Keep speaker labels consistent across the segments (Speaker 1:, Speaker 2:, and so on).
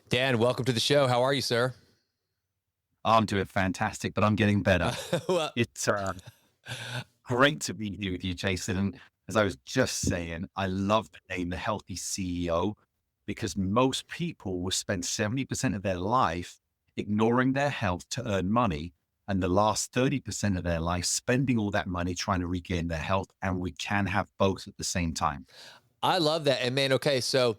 Speaker 1: Dan, welcome to the show. How are you, sir?
Speaker 2: I'm doing fantastic, but I'm getting better.
Speaker 1: Well,
Speaker 2: It's great to be here with you, Jason. And as I was just saying, I love the name The Healthy CEO because most people will spend 70% of their life ignoring their health to earn money. And the last 30% of their life spending all that money trying to regain their health. And we can have both at the same time.
Speaker 1: I love that. And man, okay, so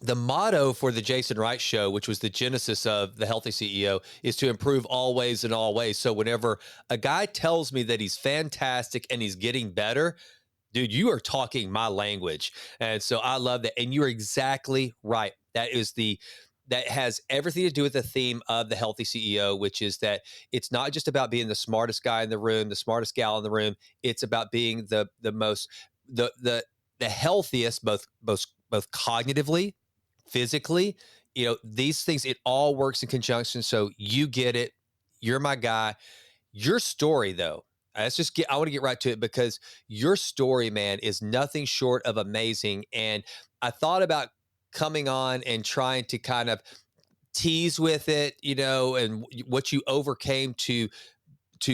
Speaker 1: the motto for the Jason Wright show, which was the genesis of the Healthy CEO, is to improve always in all ways. So whenever a guy tells me that he's fantastic and he's getting better, dude, you are talking my language. And so I love that. And you're exactly right. That has everything to do with the theme of the healthy CEO, which is that it's not just about being the smartest guy in the room, the smartest gal in the room. It's about being the most the the healthiest, both cognitively, physically. These things, it all works in conjunction. So you get it. You're my guy. Your story, though, I want to get right to it because your story, man, is nothing short of amazing. And I thought about coming on and trying to kind of tease with it, and what you overcame to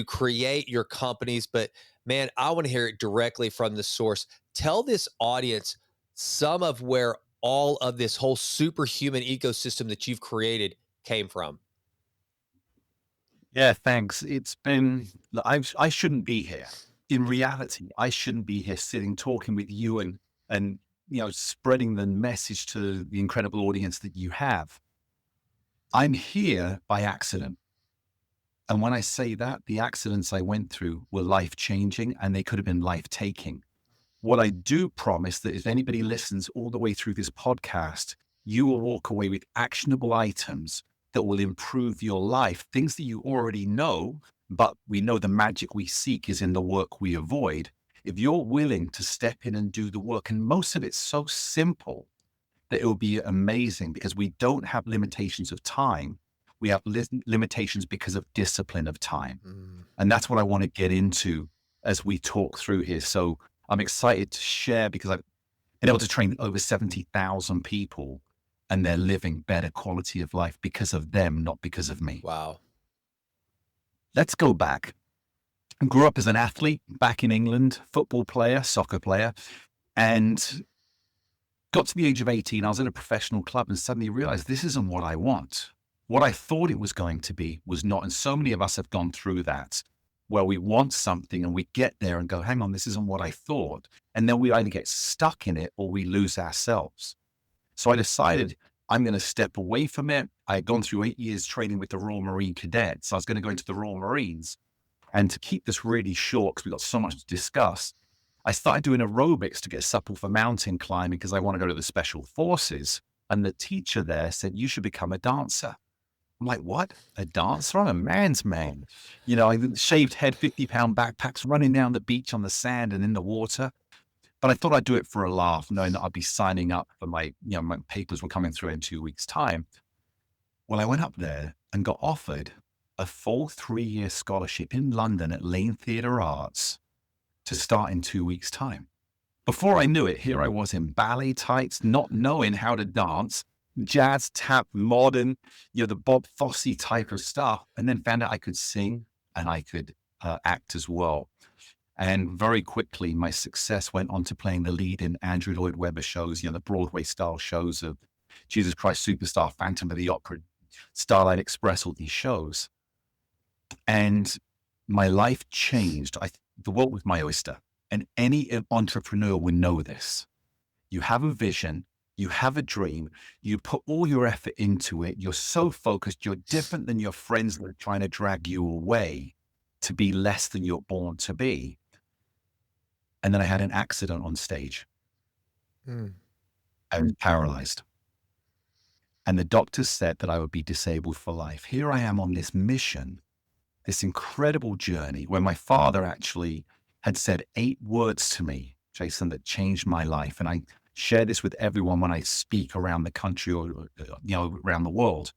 Speaker 1: create your companies. But man, I want to hear it directly from the source. Tell this audience some of where all of this whole superhuman ecosystem that you've created came from.
Speaker 2: Yeah, thanks. It's been, look, I shouldn't be here. In reality, I shouldn't be here sitting talking with you and spreading the message to the incredible audience that you have. I'm here by accident. And when I say that, the accidents I went through were life changing and they could have been life taking. What I do promise that if anybody listens all the way through this podcast, you will walk away with actionable items that will improve your life, things that you already know, but we know the magic we seek is in the work we avoid. If you're willing to step in and do the work, and most of it's so simple that it will be amazing because we don't have limitations of time. We have limitations because of discipline of time.
Speaker 1: Mm.
Speaker 2: And that's what I want to get into as we talk through here. So I'm excited to share because I've been able to train over 70,000 people and they're living better quality of life because of them, not because of me.
Speaker 1: Wow.
Speaker 2: Let's go back. I grew up as an athlete back in England, football player, soccer player, and got to the age of 18. I was in a professional club and suddenly realized this isn't what I want. What I thought it was going to be was not. And so many of us have gone through that where we want something and we get there and go, hang on, this isn't what I thought. And then we either get stuck in it or we lose ourselves. So I decided I'm going to step away from it. I had gone through 8 years training with the Royal Marine Cadets. I was going to go into the Royal Marines. And to keep this really short, because we've got so much to discuss, I started doing aerobics to get supple for mountain climbing because I want to go to the special forces. And the teacher there said, you should become a dancer. I'm like, what? A dancer? I'm a man's man. I shaved head, 50-pound backpacks, running down the beach on the sand and in the water. But I thought I'd do it for a laugh, knowing that I'd be signing up for my papers were coming through in 2 weeks' time. Well, I went up there and got offered a full 3-year scholarship in London at Lane Theatre Arts to start in 2 weeks' time. Before I knew it, here I was in ballet tights, not knowing how to dance, jazz, tap, modern, the Bob Fosse type of stuff, and then found out I could sing and I could act as well. And very quickly, my success went on to playing the lead in Andrew Lloyd Webber shows, the Broadway style shows of Jesus Christ Superstar, Phantom of the Opera, Starlight Express, all these shows. And my life changed. The world was my oyster. And any entrepreneur would know this. You have a vision, you have a dream, you put all your effort into it. You're so focused, you're different than your friends that are trying to drag you away to be less than you're born to be. And then I had an accident on stage.
Speaker 1: Mm.
Speaker 2: I was paralyzed. And the doctors said that I would be disabled for life. Here I am on this mission, this incredible journey where my father actually had said 8 words to me, Jason, that changed my life. And I share this with everyone when I speak around the country or, around the world.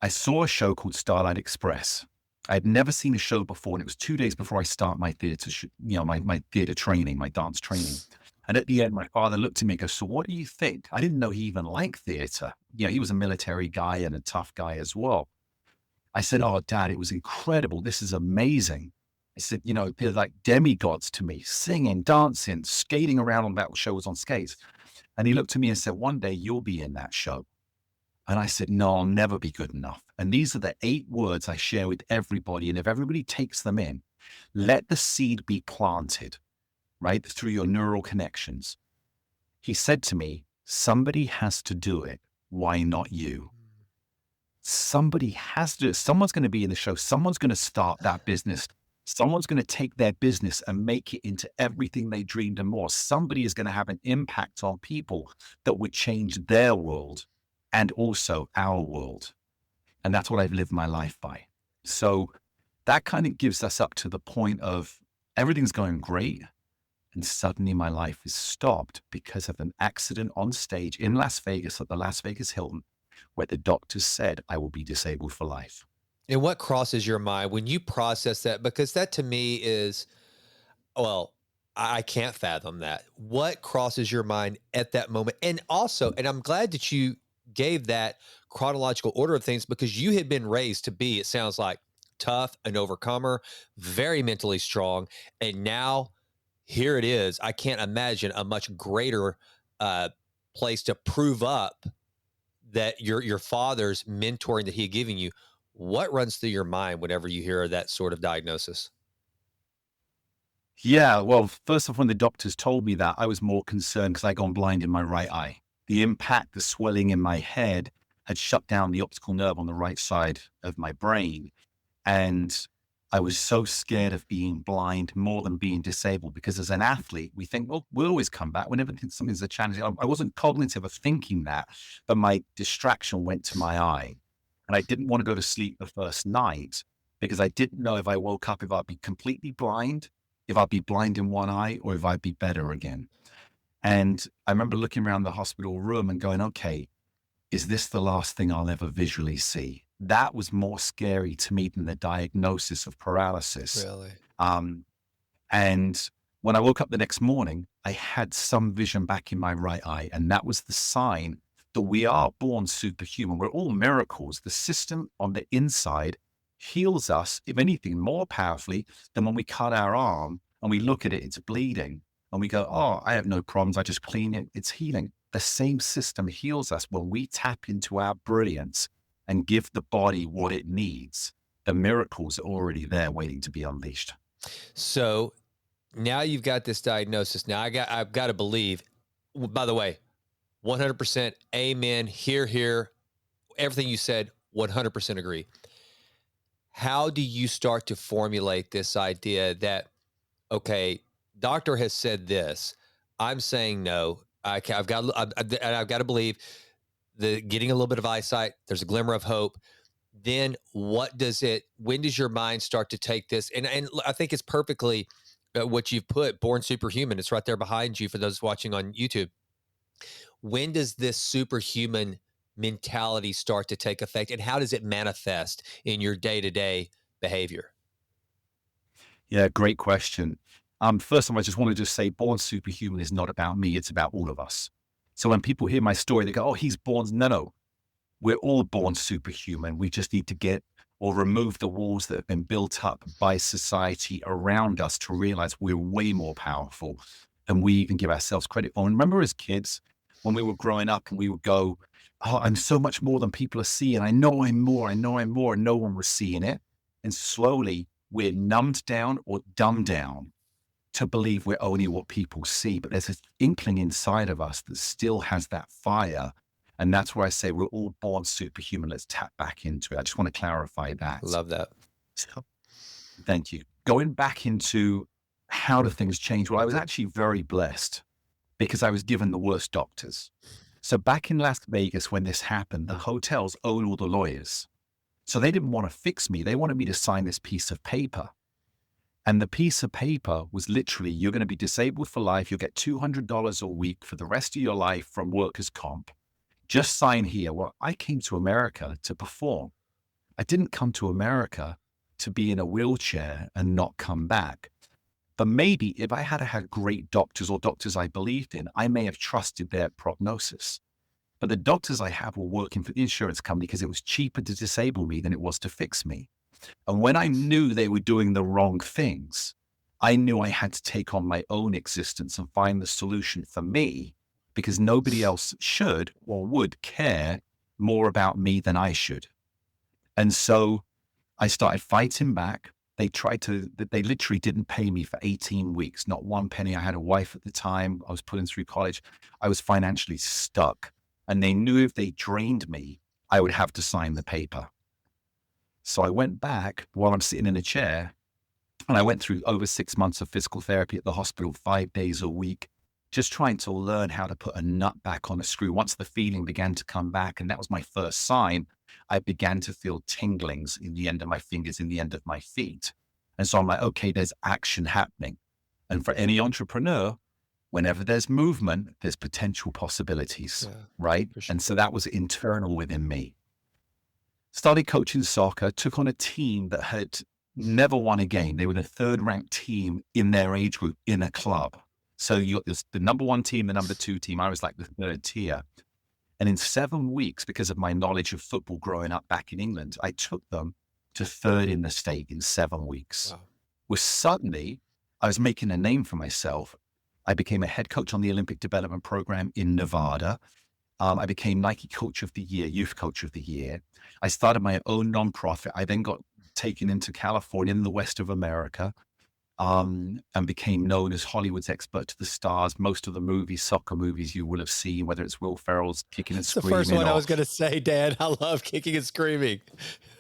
Speaker 2: I saw a show called Starlight Express. I had never seen a show before, and it was 2 days before I start my theater, my theater training, my dance training. And at the end, my father looked at me and goes, so what do you think? I didn't know he even liked theater. You know, he was a military guy and a tough guy as well. I said, oh, Dad, it was incredible. This is amazing. I said, you know, they're like demigods to me, singing, dancing, skating around on that show was on skates. And he looked at me and said, one day you'll be in that show. And I said, no, I'll never be good enough. And these are the 8 words I share with everybody. And if everybody takes them in, let the seed be planted, right, through your neural connections. He said to me, somebody has to do it. Why not you? Somebody has to do it. Someone's going to be in the show. Someone's going to start that business. Someone's going to take their business and make it into everything they dreamed and more. Somebody is going to have an impact on people that would change their world and also our world. And that's what I've lived my life by. So that kind of gives us up to the point of everything's going great. And suddenly my life is stopped because of an accident on stage in Las Vegas at the Las Vegas Hilton, where the doctors said I will be disabled for life.
Speaker 1: And what crosses your mind when you process that? Because that to me is, well, I can't fathom that. What crosses your mind at that moment? And also, and I'm glad that you gave that chronological order of things because you had been raised to be, it sounds like, tough, an overcomer, very mentally strong. And now here it is. I can't imagine a much greater place to prove up that your father's mentoring that he had given you. What runs through your mind whenever you hear that sort of diagnosis?
Speaker 2: Yeah, well, first off, when the doctors told me that, I was more concerned because I'd gone blind in my right eye. The impact, the swelling in my head had shut down the optical nerve on the right side of my brain. And I was so scared of being blind more than being disabled because as an athlete, we think, well, we'll always come back whenever something's a challenge. I wasn't cognitive of thinking that, but my distraction went to my eye. And I didn't want to go to sleep the first night because I didn't know if I woke up, if I'd be completely blind, if I'd be blind in one eye, or if I'd be better again. And I remember looking around the hospital room and going, okay, is this the last thing I'll ever visually see? That was more scary to me than the diagnosis of paralysis.
Speaker 1: Really?
Speaker 2: Um, and when I woke up the next morning, I had some vision back in my right eye. And that was the sign that we are born superhuman. We're all miracles. The system on the inside heals us, if anything, more powerfully than when we cut our arm and we look at it, it's bleeding. And we go, oh, I have no problems. I just clean it. It's healing. The same system heals us when we tap into our brilliance and give the body what it needs. The miracles are already there waiting to be unleashed.
Speaker 1: So now you've got this diagnosis. Now I've got to believe, by the way, 100% amen. Here, everything you said, 100% agree. How do you start to formulate this idea that, okay, doctor has said this, I'm saying no. I've got to believe the getting a little bit of eyesight. There's a glimmer of hope. Then when does your mind start to take this? And I think it's perfectly what you've put, born superhuman. It's right there behind you for those watching on YouTube. When does this superhuman mentality start to take effect and how does it manifest in your day-to-day behavior?
Speaker 2: Yeah, great question. First of all, I just want to just say born superhuman is not about me. It's about all of us. So when people hear my story, they go, oh, he's born. No. We're all born superhuman. We just need to get or remove the walls that have been built up by society around us to realize we're way more powerful than we even give ourselves credit for. And remember as kids, when we were growing up and we would go, oh, I'm so much more than people are seeing. I know I'm more. And no one was seeing it. And slowly we're numbed down or dumbed down to believe we're only what people see. But there's an inkling inside of us that still has that fire. And that's where I say we're all born superhuman. Let's tap back into it. I just want to clarify that.
Speaker 1: Love that.
Speaker 2: So, thank you. Going back into how do things change? Well, I was actually very blessed because I was given the worst doctors. So back in Las Vegas, when this happened, the hotels own all the lawyers. So they didn't want to fix me. They wanted me to sign this piece of paper. And the piece of paper was literally, you're going to be disabled for life. You'll get $200 a week for the rest of your life from workers' comp. Just sign here. Well, I came to America to perform. I didn't come to America to be in a wheelchair and not come back. But maybe if I had had great doctors or doctors I believed in, I may have trusted their prognosis. But the doctors I had were working for the insurance company because it was cheaper to disable me than it was to fix me. And when I knew they were doing the wrong things, I knew I had to take on my own existence and find the solution for me, because nobody else should or would care more about me than I should. And so I started fighting back. They literally didn't pay me for 18 weeks, not one penny. I had a wife at the time. I was putting through college. I was financially stuck. And they knew if they drained me, I would have to sign the paper. So I went back while I'm sitting in a chair, and I went through over 6 months of physical therapy at the hospital, 5 days a week, just trying to learn how to put a nut back on a screw. Once the feeling began to come back, and that was my first sign, I began to feel tinglings in the end of my fingers, in the end of my feet. And so I'm like, okay, there's action happening. And for any entrepreneur, whenever there's movement, there's potential possibilities,
Speaker 1: Yeah,
Speaker 2: right?
Speaker 1: for sure.
Speaker 2: And so that was internal within me. Started coaching soccer, took on a team that had never won a game. They were the third ranked team in their age group in a club. So you got the number one team, the number two team. I was like the third tier. And in 7 weeks, because of my knowledge of football growing up back in England, I took them to third in the state in 7 weeks.
Speaker 1: Wow.
Speaker 2: Where suddenly I was making a name for myself. I became a head coach on the Olympic development program in Nevada. I became Nike Coach of the Year, Youth Coach of the Year. I started my own nonprofit. I then got taken into California in the west of America, and became known as Hollywood's expert to the stars. Most of the movies, soccer movies you will have seen, whether it's Will Ferrell's Kicking and
Speaker 1: It's the first
Speaker 2: Screaming
Speaker 1: one I
Speaker 2: or
Speaker 1: was going to say, Dan. I love kicking and screaming.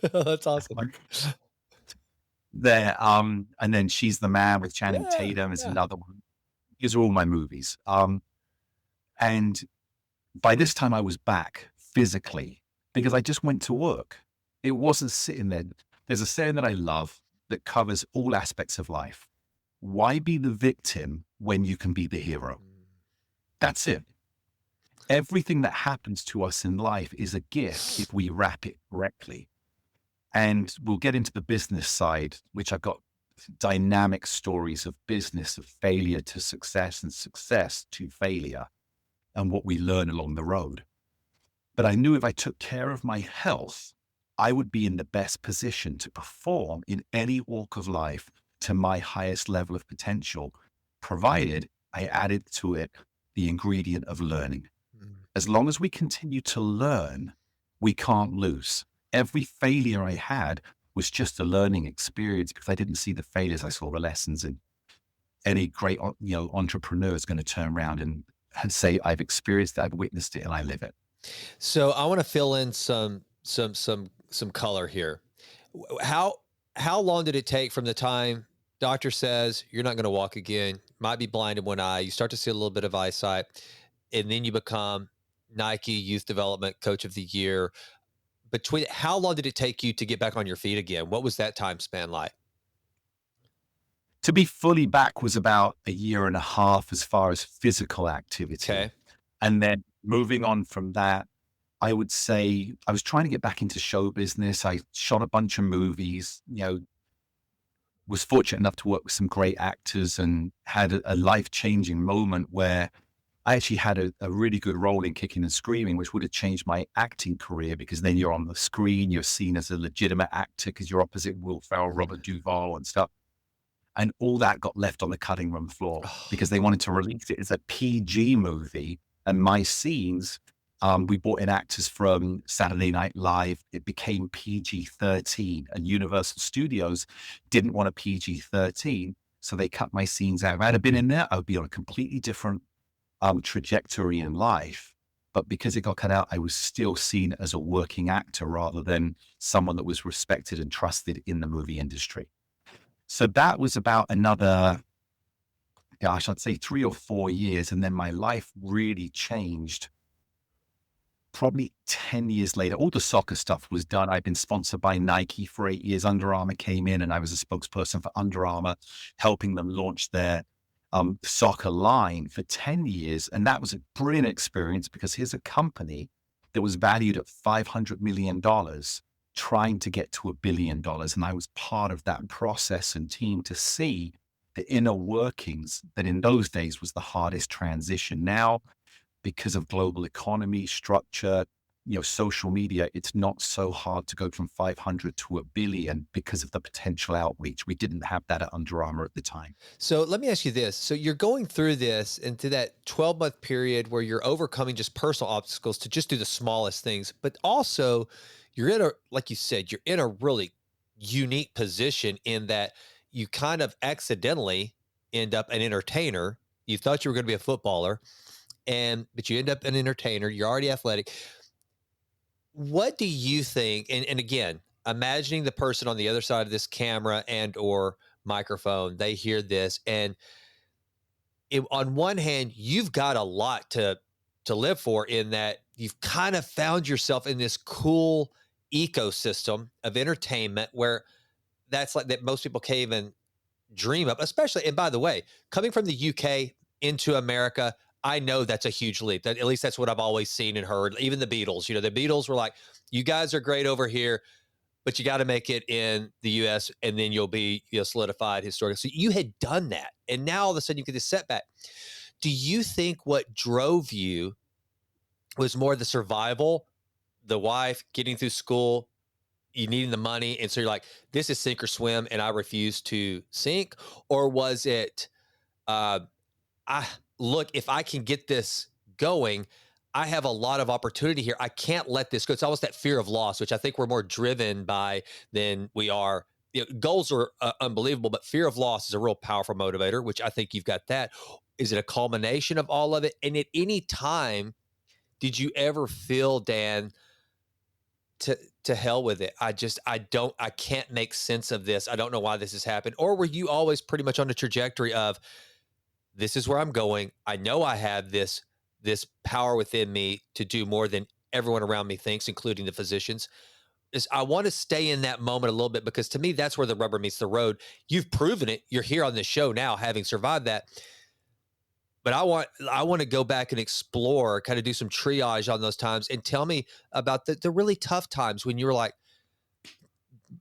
Speaker 1: That's awesome.
Speaker 2: there. And then She's the Man with Channing
Speaker 1: Yeah,
Speaker 2: Tatum is
Speaker 1: yeah.
Speaker 2: another one. These are all my movies. And by this time I was back physically because I just went to work. It wasn't sitting there. There's a saying that I love that covers all aspects of life. Why be the victim when you can be the hero? That's it. Everything that happens to us in life is a gift if we wrap it correctly. And we'll get into the business side, which I've got dynamic stories of business, of failure to success and success to failure, and what we learn along the road. But I knew if I took care of my health, I would be in the best position to perform in any walk of life to my highest level of potential, provided I added to it the ingredient of learning.
Speaker 1: Mm.
Speaker 2: As long as we continue to learn, we can't lose. Every failure I had was just a learning experience because I didn't see the failures. I saw the lessons. And any great, entrepreneur is going to turn around and say, I've experienced it, I've witnessed it, and I live it.
Speaker 1: So I want to fill in some color here. How long did it take from the time doctor says you're not going to walk again, might be blind in one eye, you start to see a little bit of eyesight, and then you become Nike Youth Development Coach of the Year? Between how long did it take you to get back on your feet again? What was that time span like?
Speaker 2: To be fully back was about a year and a half as far as physical activity.
Speaker 1: Okay.
Speaker 2: And then moving on from that, I would say I was trying to get back into show business. I shot a bunch of movies, was fortunate enough to work with some great actors and had a life-changing moment where I actually had a really good role in Kicking and Screaming, which would have changed my acting career because then you're on the screen, you're seen as a legitimate actor because you're opposite Will Ferrell, Robert Duvall and stuff. And all that got left on the cutting room floor because they wanted to release it as a PG movie. And my scenes, we brought in actors from Saturday Night Live. It became PG-13, and Universal Studios didn't want a PG-13. So they cut my scenes out. If I had been in there, I would be on a completely different trajectory in life. But because it got cut out, I was still seen as a working actor rather than someone that was respected and trusted in the movie industry. So that was about another, I'd say 3 or 4 years. And then my life really changed probably 10 years later. All the soccer stuff was done. I'd been sponsored by Nike for 8 years. Under Armour came in and I was a spokesperson for Under Armour, helping them launch their soccer line for 10 years. And that was a brilliant experience because here's a company that was valued at $500 million trying to get to $1 billion. And I was part of that process and team to see the inner workings that in those days was the hardest transition. Now, because of global economy, structure, social media, it's not so hard to go from 500 to 1 billion because of the potential outreach. We didn't have that at Under Armour at the time.
Speaker 1: So let me ask you this. So you're going through this into that 12-month period where you're overcoming just personal obstacles to just do the smallest things, but also you're in a, like you said, you're in a really unique position in that you kind of accidentally end up an entertainer. You thought you were going to be a footballer, but you end up an entertainer. You're already athletic. What do you think? And again, imagining the person on the other side of this camera and or microphone, they hear this, and on one hand, you've got a lot to live for in that you've kind of found yourself in this cool ecosystem of entertainment where that's like that most people can't even dream of, especially. And by the way, coming from the UK into America, I know that's a huge leap. That, at least that's what I've always seen and heard. Even the Beatles, the Beatles were like, you guys are great over here, but you got to make it in the US and then you'll be solidified historically. So you had done that. And now all of a sudden you get this setback. Do you think what drove you was more the survival, the wife, getting through school, you needing the money, and so you're like, this is sink or swim and I refuse to sink? Or was it, I look, if I can get this going, I have a lot of opportunity here. I can't let this go. It's almost that fear of loss, which I think we're more driven by than we are. Goals are unbelievable, but fear of loss is a real powerful motivator, which I think you've got that. Is it a culmination of all of it? And at any time, did you ever feel, Dan, to hell with it? I can't make sense of this. I don't know why this has happened. Or were you always pretty much on the trajectory of, this is where I'm going. I know I have this power within me to do more than everyone around me thinks, including the physicians. I want to stay in that moment a little bit, because to me, that's where the rubber meets the road. You've proven it. You're here on this show now, having survived that. But I want to go back and explore, kind of do some triage on those times, and tell me about the really tough times when you were like,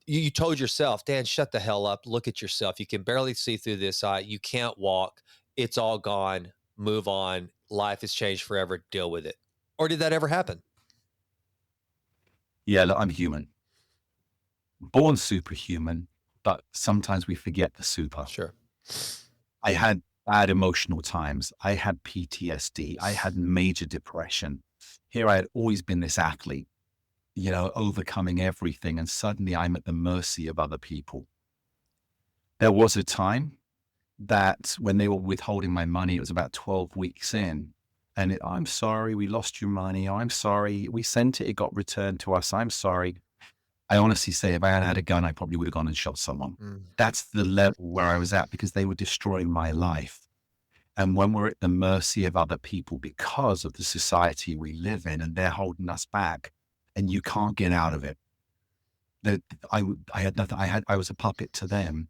Speaker 1: you told yourself, Dan, shut the hell up. Look at yourself. You can barely see through this eye. You can't walk. It's all gone. Move on. Life has changed forever. Deal with it. Or did that ever happen?
Speaker 2: Yeah, look, I'm human. Born superhuman, but sometimes we forget the super.
Speaker 1: Sure.
Speaker 2: I had bad emotional times. I had PTSD. I had major depression. Here I had always been this athlete, overcoming everything. And suddenly I'm at the mercy of other people. There was a time that when they were withholding my money, it was about 12 weeks in. And I'm sorry, we lost your money. Oh, I'm sorry, we sent it, it got returned to us. I'm sorry. I honestly say, if I had had a gun, I probably would have gone and shot someone. That's the level where I was at, because they were destroying my life. And when we're at the mercy of other people because of the society we live in, and they're holding us back, and you can't get out of it, I had nothing. I was a puppet to them.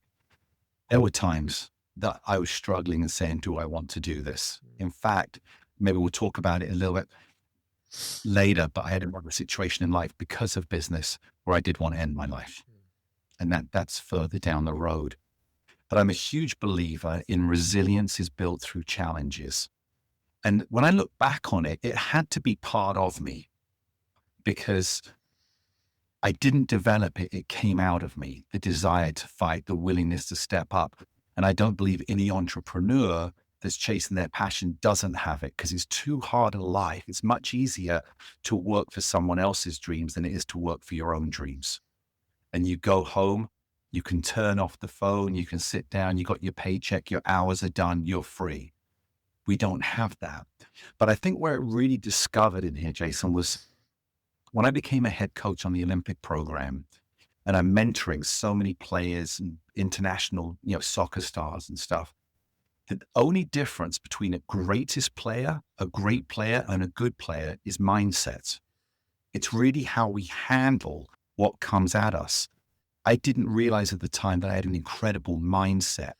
Speaker 2: There were times that I was struggling and saying, do I want to do this? In fact, maybe we'll talk about it a little bit later, but I had a situation in life because of business where I did want to end my life. And that's further down the road. But I'm a huge believer in resilience is built through challenges. And when I look back on it, it had to be part of me, because I didn't develop it. It came out of me, the desire to fight, the willingness to step up. And I don't believe any entrepreneur that's chasing their passion doesn't have it, because it's too hard a life. It's much easier to work for someone else's dreams than it is to work for your own dreams. And you go home, you can turn off the phone, you can sit down, you got your paycheck, your hours are done, you're free. We don't have that. But I think where it really discovered in here, Jason, was when I became a head coach on the Olympic program, and I'm mentoring so many players and international, soccer stars and stuff. The only difference between a great player, and a good player is mindset. It's really how we handle what comes at us. I didn't realize at the time that I had an incredible mindset.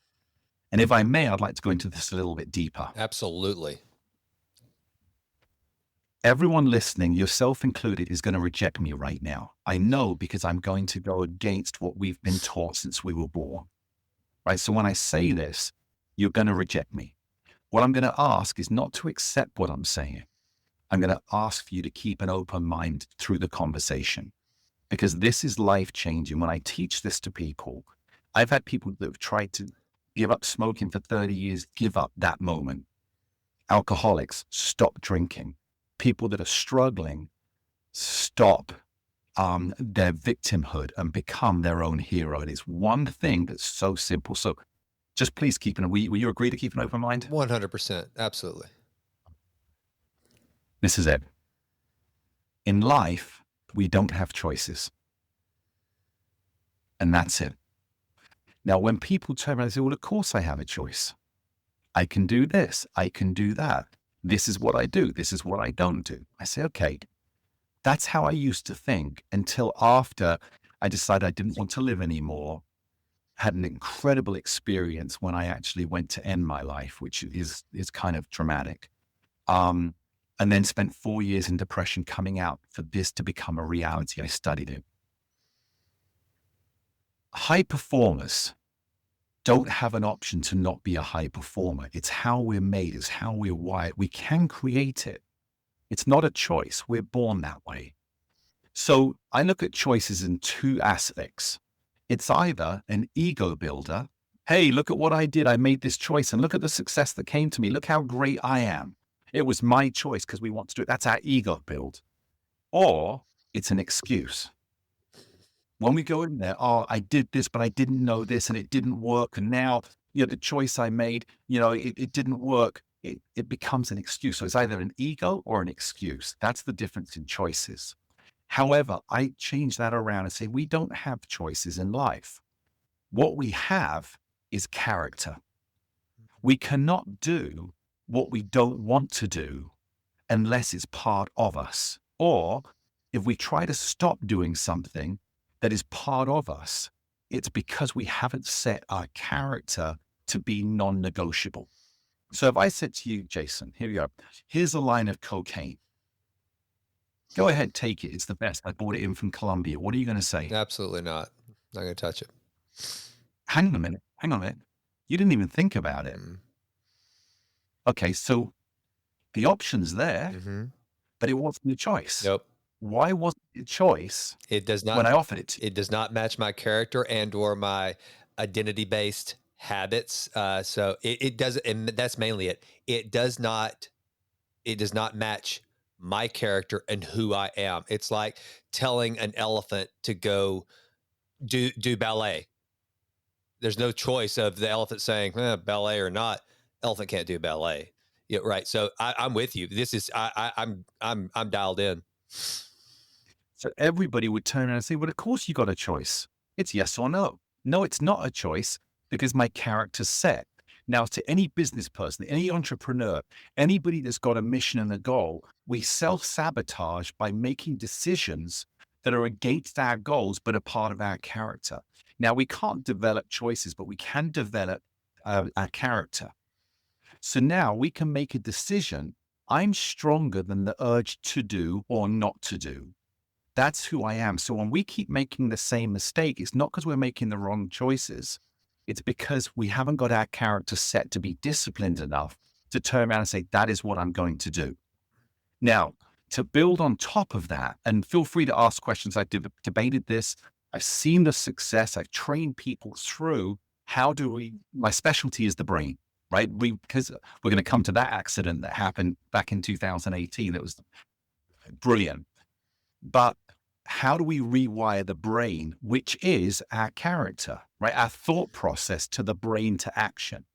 Speaker 2: And if I may, I'd like to go into this a little bit deeper.
Speaker 1: Absolutely.
Speaker 2: Everyone listening, yourself included, is going to reject me right now. I know, because I'm going to go against what we've been taught since we were born. Right? So when I say this, You're going to reject me. What I'm going to ask is not to accept what I'm saying. I'm going to ask for you to keep an open mind through the conversation, because this is life changing. When I teach this to people, I've had people that have tried to give up smoking for 30 years, give up that moment. Alcoholics, stop drinking. People that are struggling, stop their victimhood and become their own hero. It is one thing that's so simple. So just please will you agree to keep an open mind?
Speaker 1: 100%. Absolutely.
Speaker 2: This is it. In life, we don't have choices. And that's it. Now, when people turn around and say, well, of course I have a choice. I can do this. I can do that. This is what I do. This is what I don't do. I say, okay, that's how I used to think until after I decided I didn't want to live anymore. Had an incredible experience when I actually went to end my life, which is kind of dramatic. And then spent 4 years in depression coming out for this to become a reality. I studied it. High performers don't have an option to not be a high performer. It's how we're made, it's how we're wired. We can create it. It's not a choice. We're born that way. So I look at choices in two aspects. It's either an ego builder. Hey, look at what I did. I made this choice and look at the success that came to me. Look how great I am. It was my choice because we want to do it. That's our ego build. Or it's an excuse. When we go in there, oh, I did this, but I didn't know this and it didn't work. And now, the choice I made, it didn't work. It becomes an excuse. So it's either an ego or an excuse. That's the difference in choices. However, I change that around and say, we don't have choices in life. What we have is character. We cannot do what we don't want to do unless it's part of us. Or if we try to stop doing something that is part of us, it's because we haven't set our character to be non-negotiable. So if I said to you, Jason, here we go, here's a line of cocaine. Go ahead, take it. It's the best. I bought it in from Colombia. What are you going to say?
Speaker 1: Absolutely not. Not going to touch it.
Speaker 2: Hang on a minute. You didn't even think about it. Okay, so the option's there, but it wasn't a choice.
Speaker 1: Nope.
Speaker 2: Why wasn't it a choice?
Speaker 1: It does not.
Speaker 2: When I offered it to you.
Speaker 1: It does not match my character and or my identity-based habits. So it does, and that's mainly it. It does not match my character and who I am. It's like telling an elephant to go do ballet. There's no choice of the elephant saying ballet or not. Elephant can't do ballet. Yeah, right. So I'm with you. This is I'm dialed in.
Speaker 2: So everybody would turn around and say, well, of course you got a choice. It's yes or no. No, it's not a choice because my character's set. Now, to any business person, any entrepreneur, anybody that's got a mission and a goal, we self-sabotage by making decisions that are against our goals, but are part of our character. Now, we can't develop choices, but we can develop our character. So now we can make a decision. I'm stronger than the urge to do or not to do. That's who I am. So when we keep making the same mistake, it's not because we're making the wrong choices. It's because we haven't got our character set to be disciplined enough to turn around and say, that is what I'm going to do. Now, to build on top of that, and feel free to ask questions. I've debated this. I've seen the success. I've trained people through my specialty is the brain, right? Because we're going to come to that accident that happened back in 2018. That was brilliant. But how do we rewire the brain, which is our character, right? Our thought process to the brain to action.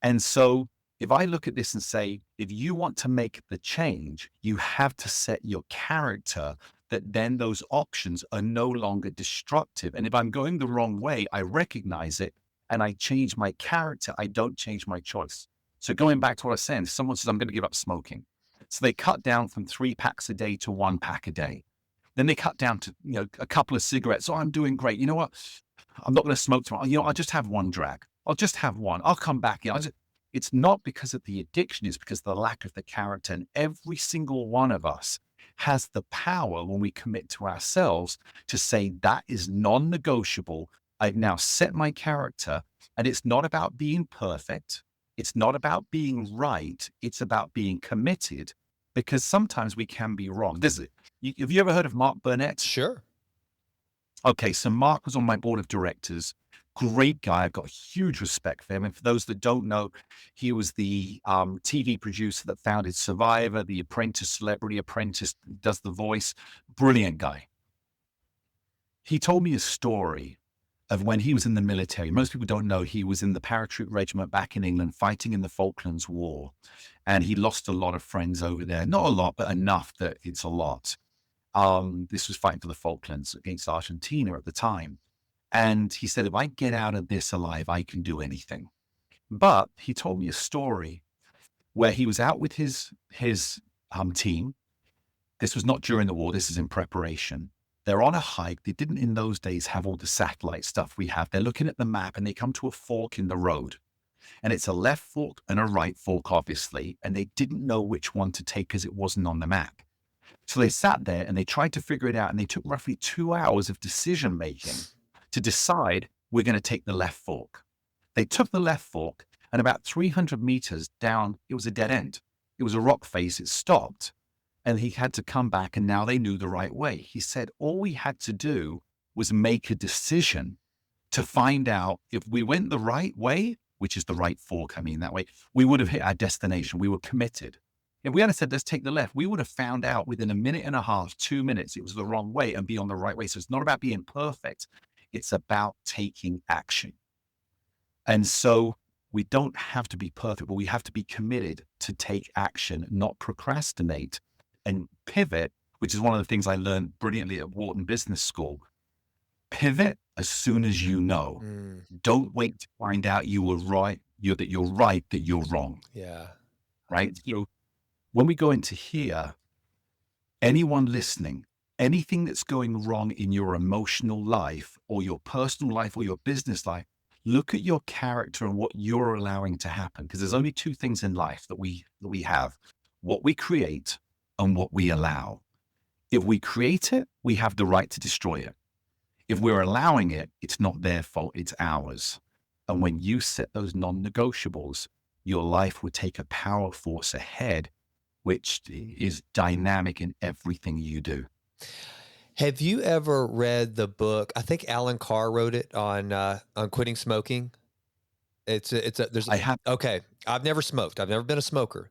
Speaker 2: And so if I look at this and say, if you want to make the change, you have to set your character that then those options are no longer destructive. And if I'm going the wrong way, I recognize it and I change my character. I don't change my choice. So going back to what I was saying, someone says, I'm going to give up smoking. So they cut down from 3 packs a day to 1 pack a day. Then they cut down to, a couple of cigarettes. Oh, I'm doing great. You know what? I'm not going to smoke tomorrow. I'll just have one drag. I'll just have one. I'll come back. It's not because of the addiction. It's because of the lack of the character. And every single one of us has the power when we commit to ourselves to say that is non-negotiable. I've now set my character, and it's not about being perfect. It's not about being right. It's about being committed, because sometimes we can be wrong. Have you ever heard of Mark Burnett?
Speaker 1: Sure.
Speaker 2: Okay, so Mark was on my board of directors. Great guy. I've got huge respect for him. And for those that don't know, he was the TV producer that founded Survivor, The Apprentice, Celebrity Apprentice, does the voice. Brilliant guy. He told me a story of when he was in the military. Most people don't know he was in the paratroop regiment back in England fighting in the Falklands War. And he lost a lot of friends over there. Not a lot, but enough that it's a lot. This was fighting for the Falklands against Argentina at the time. And he said, if I get out of this alive, I can do anything. But he told me a story where he was out with his team. This was not during the war. This is in preparation. They're on a hike. They didn't in those days have all the satellite stuff we have. They're looking at the map and they come to a fork in the road. And it's a left fork and a right fork, obviously. And they didn't know which one to take because it wasn't on the map. So they sat there and they tried to figure it out. And they took roughly 2 hours of decision making to decide we're going to take the left fork. They took the left fork, and about 300 meters down, it was a dead end. It was a rock face. It stopped. And he had to come back, and now they knew the right way. He said, all we had to do was make a decision to find out if we went the right way, which is the right fork, I mean that way, we would have hit our destination. We were committed. If we had said, let's take the left, we would have found out within a minute and a half, 2 minutes, it was the wrong way and be on the right way. So it's not about being perfect. It's about taking action. And so we don't have to be perfect, but we have to be committed to take action, not procrastinate and pivot, which is one of the things I learned brilliantly at Wharton Business School. Pivot as soon as you know. Don't wait to find out you were right, that you're wrong.
Speaker 1: Yeah.
Speaker 2: Right? So when we go into here, anyone listening, anything that's going wrong in your emotional life or your personal life or your business life, look at your character and what you're allowing to happen. Because there's only two things in life that we have: what we create and what we allow. If we create it, we have the right to destroy it. If we're allowing it, it's not their fault, it's ours. And when you set those non-negotiables, your life will take a power force ahead, which is dynamic in everything you do.
Speaker 1: Have you ever read the book? I think Alan Carr wrote it on quitting smoking.
Speaker 2: I have.
Speaker 1: Okay. I've never smoked. I've never been a smoker,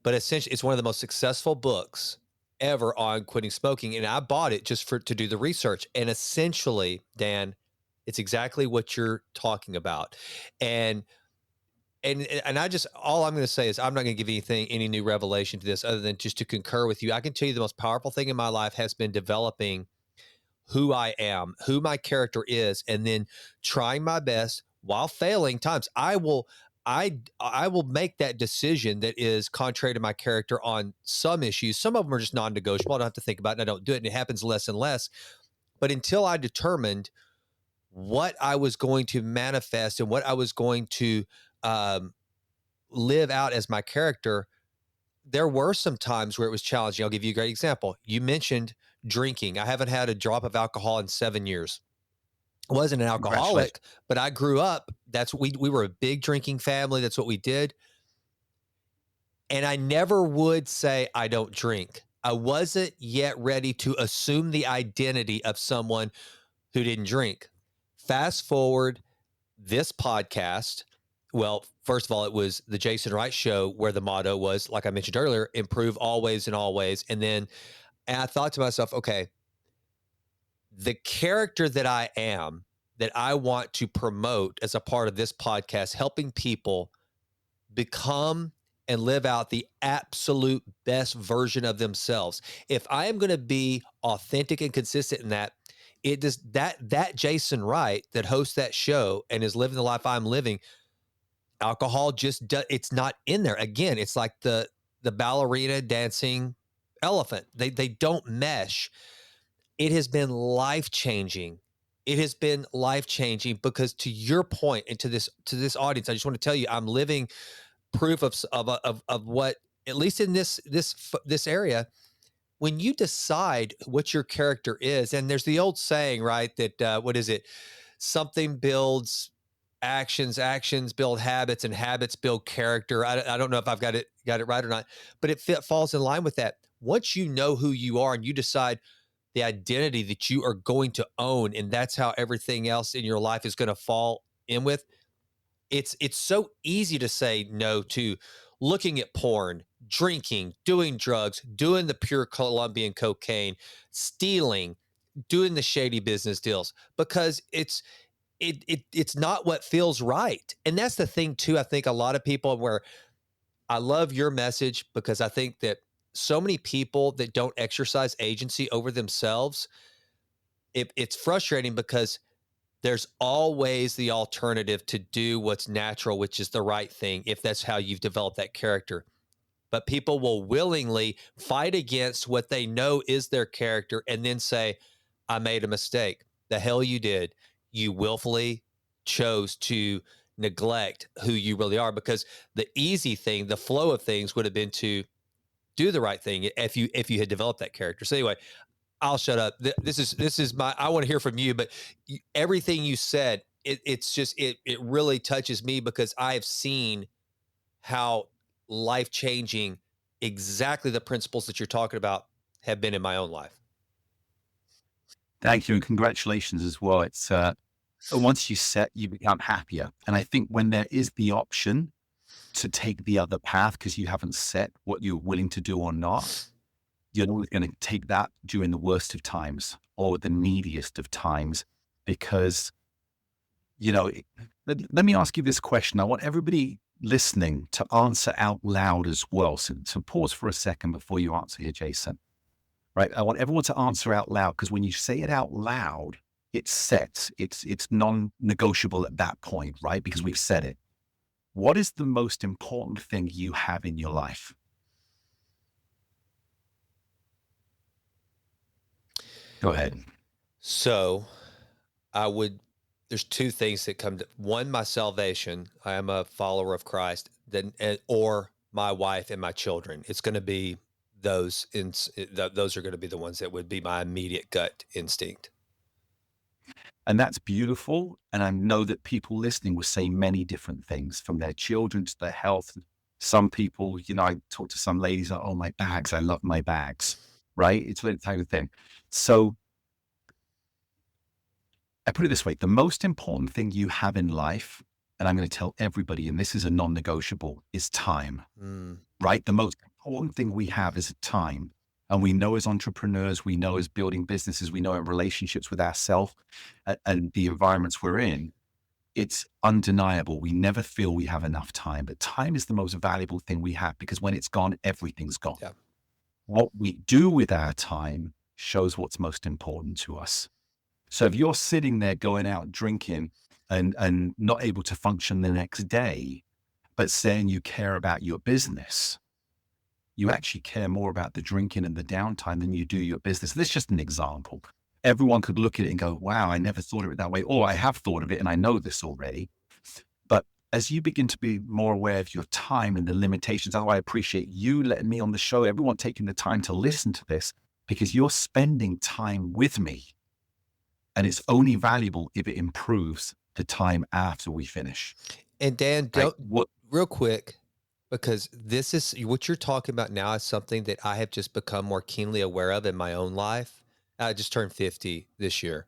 Speaker 1: but essentially it's one of the most successful books ever on quitting smoking. And I bought it just to do the research. And essentially, Dan, it's exactly what you're talking about. And all I'm going to say is I'm not going to give any new revelation to this other than just to concur with you. I can tell you the most powerful thing in my life has been developing who I am, who my character is, and then trying my best while failing times. I will make that decision that is contrary to my character on some issues. Some of them are just non-negotiable. I don't have to think about it, and I don't do it, and it happens less and less. But until I determined what I was going to manifest and what I was going to live out as my character, there were some times where it was challenging. I'll give you a great example. You mentioned drinking. I haven't had a drop of alcohol in 7 years. I wasn't an alcoholic, but I grew up. That's we were a big drinking family. That's what we did. And I never would say I don't drink. I wasn't yet ready to assume the identity of someone who didn't drink. Fast forward this podcast. Well, first of all, it was the Jason Wright show where the motto was, like I mentioned earlier, improve always and always. And I thought to myself, okay, the character that I am, that I want to promote as a part of this podcast, helping people become and live out the absolute best version of themselves. If I am going to be authentic and consistent in that, it does that Jason Wright that hosts that show and is living the life I'm living, alcohol it's not in there. Again, it's like the ballerina dancing elephant. They don't mesh. It has been life-changing. It has been life-changing because, to your point and to this audience, I just want to tell you, I'm living proof of what, at least in this area, when you decide what your character is, and there's the old saying, right, that what is it? something builds actions, actions build habits, and habits build character. I don't know if I've got it right or not, but falls in line with that. Once you know who you are and you decide the identity that you are going to own, and that's how everything else in your life is going to fall in with, it's so easy to say no to looking at porn, drinking, doing drugs, doing the pure Colombian cocaine, stealing, doing the shady business deals, because it's not what feels right. And that's the thing too. I think a lot of people, where I love your message, because I think that so many people that don't exercise agency over themselves, it's frustrating, because there's always the alternative to do what's natural, which is the right thing, if that's how you've developed that character. But people will willingly fight against what they know is their character and then say, I made a mistake. The hell you did. You willfully chose to neglect who you really are, because the easy thing, the flow of things would have been to do the right thing if you had developed that character. So anyway, I'll shut up. This is my. I want to hear from you, but everything you said, it's just it really touches me, because I have seen how life changing exactly the principles that you're talking about have been in my own life.
Speaker 2: Thank you, and congratulations as well. It's once you set, you become happier. And I think when there is the option to take the other path because you haven't set what you're willing to do or not, you're always going to take that during the worst of times or the neediest of times. Because, let me ask you this question. I want everybody listening to answer out loud as well. So pause for a second before you answer here, Jason. Right? I want everyone to answer out loud, because when you say it out loud, it's set. It's non-negotiable at that point, right? Because we've said it. What is the most important thing you have in your life? Go ahead.
Speaker 1: So I would. There's two things that come to one: my salvation. I am a follower of Christ. Then, or my wife and my children. It's going to be those. Those are going to be the ones that would be my immediate gut instinct.
Speaker 2: And that's beautiful. And I know that people listening will say many different things, from their children to their health. Some people, I talk to some ladies like, oh, my bags, I love my bags, right? It's that type of thing. So I put it this way, the most important thing you have in life, and I'm going to tell everybody, and this is a non-negotiable, is time,
Speaker 1: Mm,
Speaker 2: right? The most important thing we have is time. And we know as entrepreneurs, we know as building businesses, we know in relationships with ourselves and the environments we're in, it's undeniable. We never feel we have enough time, but time is the most valuable thing we have, because when it's gone, everything's gone.
Speaker 1: yeah.
Speaker 2: What we do with our time shows what's most important to us. So if you're sitting there going out drinking and not able to function the next day, but saying you care about your business, you actually care more about the drinking and the downtime than you do your business. This is just an example. Everyone could look at it and go, wow, I never thought of it that way. Or I have thought of it and I know this already. But as you begin to be more aware of your time and the limitations, that's why I appreciate you letting me on the show, everyone taking the time to listen to this, because you're spending time with me. And it's only valuable if it improves the time after we finish.
Speaker 1: And Dan,
Speaker 2: Right?
Speaker 1: don't real quick, because this is what you're talking about now is something that I have just become more keenly aware of in my own life. I just turned 50 this year.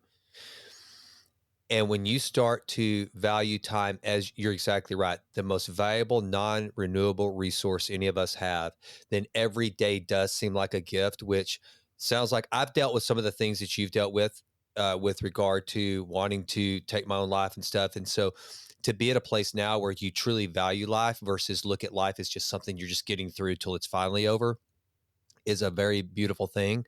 Speaker 1: And when you start to value time, as you're exactly right, the most valuable non-renewable resource any of us have, then every day does seem like a gift, which sounds like I've dealt with some of the things that you've dealt with regard to wanting to take my own life and stuff. And so to be at a place now where you truly value life versus look at life as just something you're just getting through till it's finally over is a very beautiful thing.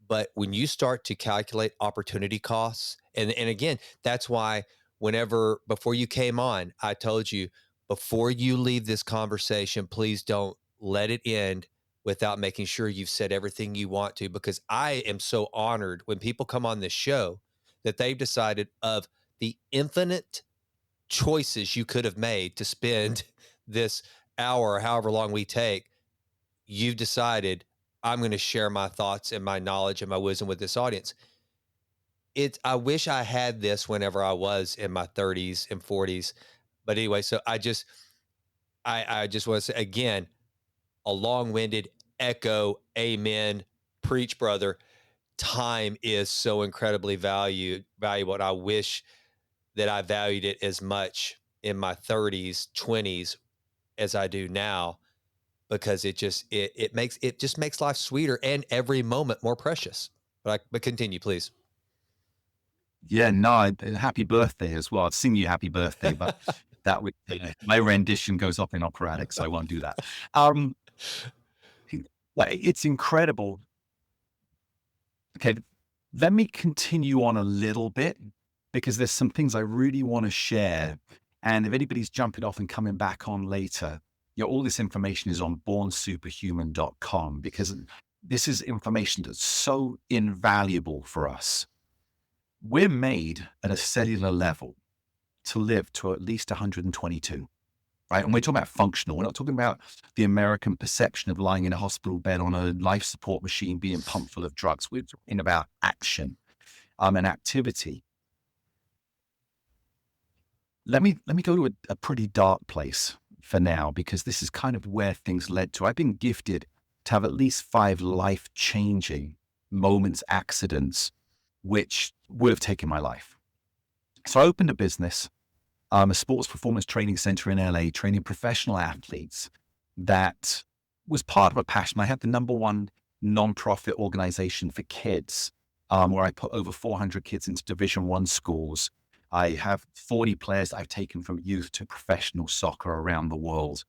Speaker 1: But when you start to calculate opportunity costs, and again, that's why whenever before you came on, I told you, before you leave this conversation, please don't let it end without making sure you've said everything you want to, because I am so honored when people come on this show that they've decided, of the infinite choices you could have made to spend this hour or however long we take, you've decided, I'm going to share my thoughts and my knowledge and my wisdom with this audience. I wish I had this whenever I was in my 30s and 40s. But anyway, so I just want to say again, a long-winded echo, amen, preach, brother. Time is so incredibly valuable. And I wish that I valued it as much in my 30s, 20s as I do now, because it just makes life sweeter and every moment more precious. But continue, please.
Speaker 2: Yeah, no, happy birthday as well. I'd sing you happy birthday, but that would, my rendition goes up in operatic, so I won't do that. Um, like, it's incredible. Okay, let me continue on a little bit because there's some things I really want to share. And if anybody's jumping off and coming back on later, all this information is on bornsuperhuman.com because this is information that's so invaluable for us. We're made at a cellular level to live to at least 122. Right. And we're talking about functional. We're not talking about the American perception of lying in a hospital bed on a life support machine being pumped full of drugs. We're talking about action and activity. Let me go to a pretty dark place for now, because this is kind of where things led to. I've been gifted to have at least 5 life-changing moments, accidents, which would have taken my life. So I opened a business, a sports performance training center in LA, training professional athletes. That was part of a passion. I had the number one nonprofit organization for kids, where I put over 400 kids into Division I schools. I have 40 players I've taken from youth to professional soccer around the world,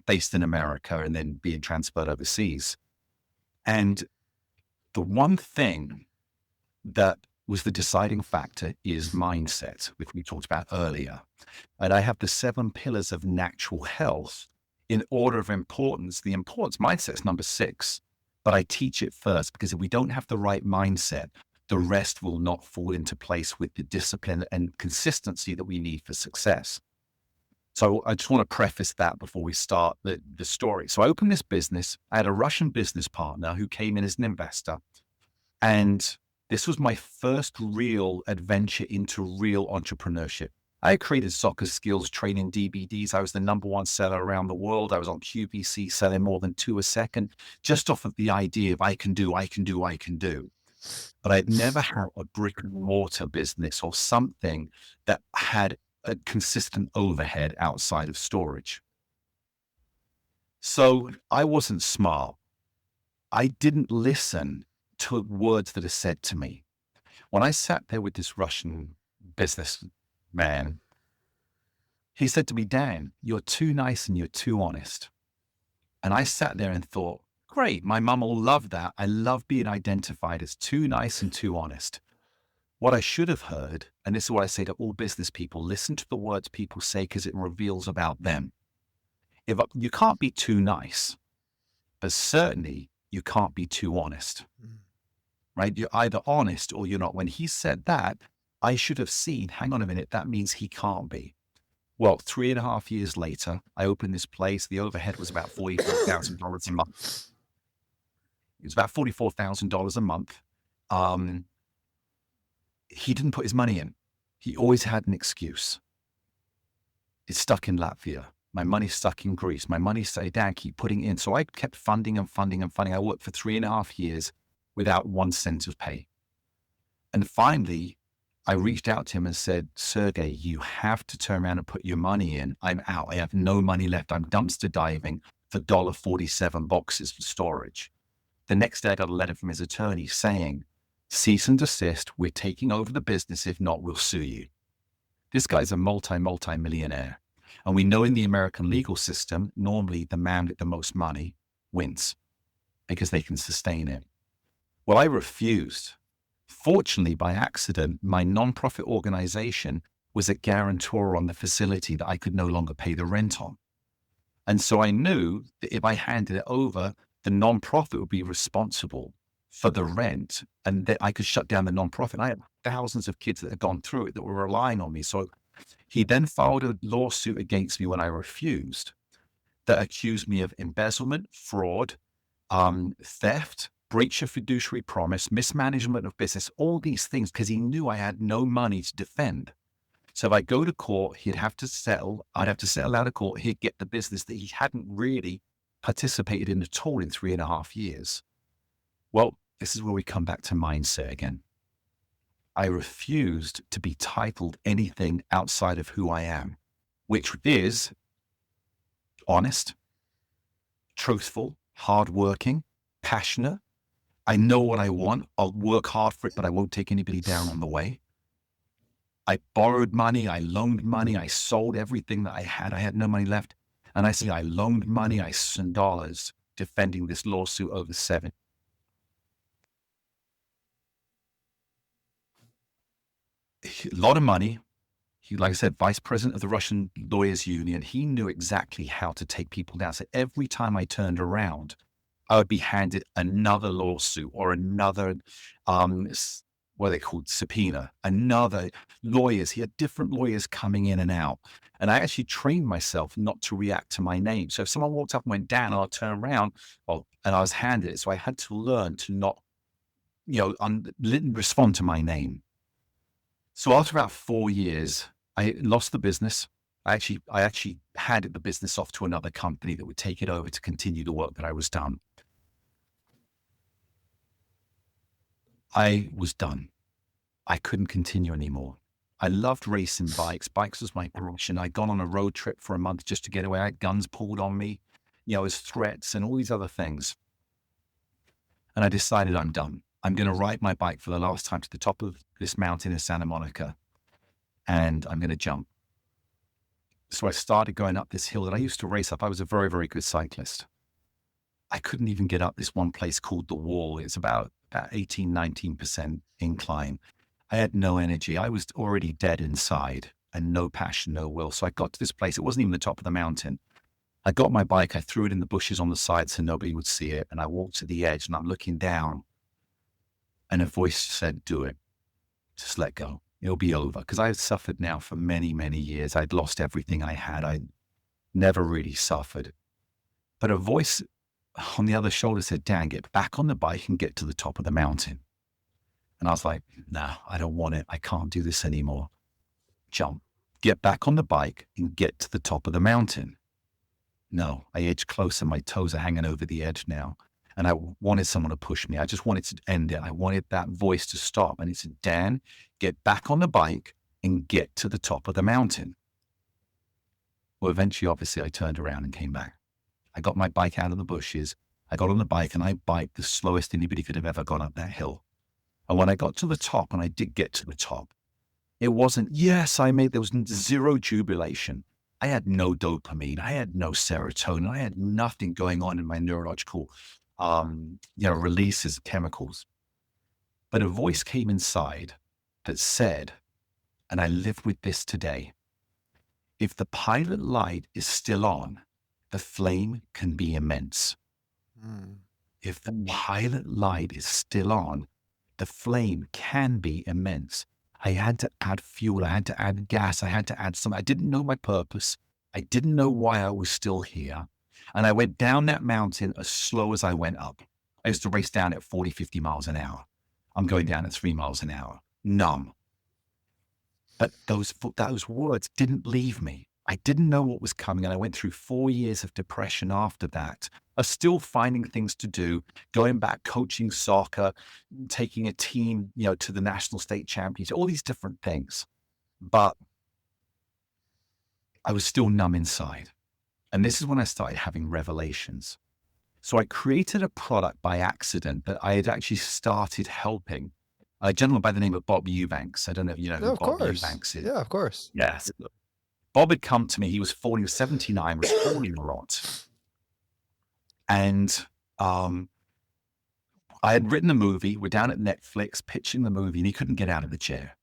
Speaker 2: based in America and then being transferred overseas. And the one thing that was the deciding factor is mindset, which we talked about earlier. And I have the 7 pillars of natural health in order of importance. The importance mindset is number 6, but I teach it first because if we don't have the right mindset, the rest will not fall into place with the discipline and consistency that we need for success. So I just want to preface that before we start the story. So I opened this business. I had a Russian business partner who came in as an investor. And this was my first real adventure into real entrepreneurship. I created soccer skills training DVDs. I was the number 1 seller around the world. I was on QVC selling more than 2 a second, just off of the idea of I can do. But I'd never had a brick and mortar business or something that had a consistent overhead outside of storage. So I wasn't smart. I didn't listen to words that are said to me. When I sat there with this Russian businessman, he said to me, Dan, you're too nice and you're too honest. And I sat there and thought, great, my mum will love that. I love being identified as too nice and too honest. What I should have heard, and this is what I say to all business people, listen to the words people say because it reveals about them. You can't be too nice, but certainly you can't be too honest. Right? You're either honest or you're not. When he said that, I should have seen, hang on a minute, that means he can't be. Well, 3.5 years later, I opened this place. The overhead was about $44,000 a month. It was about $44,000 a month. He didn't put his money in. He always had an excuse. It's stuck in Latvia. My money's stuck in Greece. My money say, Dad, keep putting in. So I kept funding and funding and funding. I worked for 3.5 years without 1 cent of pay. And finally, I reached out to him and said, Sergey, you have to turn around and put your money in. I'm out. I have no money left. I'm dumpster diving for $1.47 boxes for storage. The next day, I got a letter from his attorney saying, cease and desist. We're taking over the business. If not, we'll sue you. This guy's a multi-millionaire. And we know in the American legal system, normally the man with the most money wins because they can sustain it. Well, I refused. Fortunately, by accident, my nonprofit organization was a guarantor on the facility that I could no longer pay the rent on. And so I knew that if I handed it over, the nonprofit would be responsible for the rent and that I could shut down the nonprofit. I had thousands of kids that had gone through it that were relying on me. So he then filed a lawsuit against me when I refused that accused me of embezzlement, fraud, theft, breach of fiduciary promise, mismanagement of business, all these things, because he knew I had no money to defend. So if I go to court, he'd have to settle. I'd have to settle out of court. He'd get the business that he hadn't really participated in at all in 3.5 years. Well, this is where we come back to mindset again. I refused to be titled anything outside of who I am, which is honest, truthful, hardworking, passionate. I know what I want. I'll work hard for it, but I won't take anybody down on the way. I borrowed money. I loaned money. I sold everything that I had. I had no money left. And I say I loaned money, I sent dollars defending this lawsuit over 7. A lot of money. He, like I said, vice president of the Russian Lawyers Union. He knew exactly how to take people down. So every time I turned around, I would be handed another lawsuit or another, what are they called? Subpoena, another lawyers. He had different lawyers coming in and out. And I actually trained myself not to react to my name. So if someone walked up and went down, I'll turn around, and I was handed it. So I had to learn to not, respond to my name. So after about 4 years, I lost the business. I actually handed the business off to another company that would take it over to continue the work that I was done. I was done. I couldn't continue anymore. I loved racing bikes. Bikes was my passion. I'd gone on a road trip for a month just to get away. I had guns pulled on me, as threats and all these other things. And I decided I'm done. I'm going to ride my bike for the last time to the top of this mountain in Santa Monica, and I'm going to jump. So I started going up this hill that I used to race up. I was a very, very good cyclist. I couldn't even get up this one place called The Wall. It's about 18, 19% incline. I had no energy. I was already dead inside and no passion, no will. So I got to this place. It wasn't even the top of the mountain. I got my bike. I threw it in the bushes on the side so nobody would see it. And I walked to the edge and I'm looking down. And a voice said, do it. Just let go. It'll be over. Because I had suffered now for many, many years. I'd lost everything I had. I never really suffered. But a voice on the other shoulder said, Dan, get back on the bike and get to the top of the mountain. And I was like, nah, I don't want it. I can't do this anymore. Jump, get back on the bike and get to the top of the mountain. No, I edged closer. My toes are hanging over the edge now. And I wanted someone to push me. I just wanted to end it. I wanted that voice to stop. And it said, Dan, get back on the bike and get to the top of the mountain. Well, eventually, obviously, I turned around and came back. I got my bike out of the bushes. I got on the bike and I biked the slowest anybody could have ever gone up that hill. And when I got to the top, and I did get to the top, it wasn't, yes, there was zero jubilation. I had no dopamine. I had no serotonin. I had nothing going on in my neurological, releases of chemicals. But a voice came inside that said, and I live with this today, if the pilot light is still on, the flame can be immense. If the pilot light is still on, the flame can be immense. I had to add fuel. I had to add gas. I had to add something. I didn't know my purpose. I didn't know why I was still here. And I went down that mountain as slow as I went up. I used to race down at 40, 50 miles an hour. I'm going down at 3 miles an hour, numb. But those words didn't leave me. I didn't know what was coming. And I went through 4 years of depression after that, of still finding things to do, going back, coaching soccer, taking a team, to the national state championship, all these different things. But I was still numb inside. And this is when I started having revelations. So I created a product by accident that I had actually started helping a gentleman by the name of Bob Eubanks. I don't know if you know who Bob Eubanks is.
Speaker 1: Yeah, of course.
Speaker 2: Yes. Bob had come to me. He was 79, was falling a lot. And I had written a movie. We're down at Netflix pitching the movie, and he couldn't get out of the chair.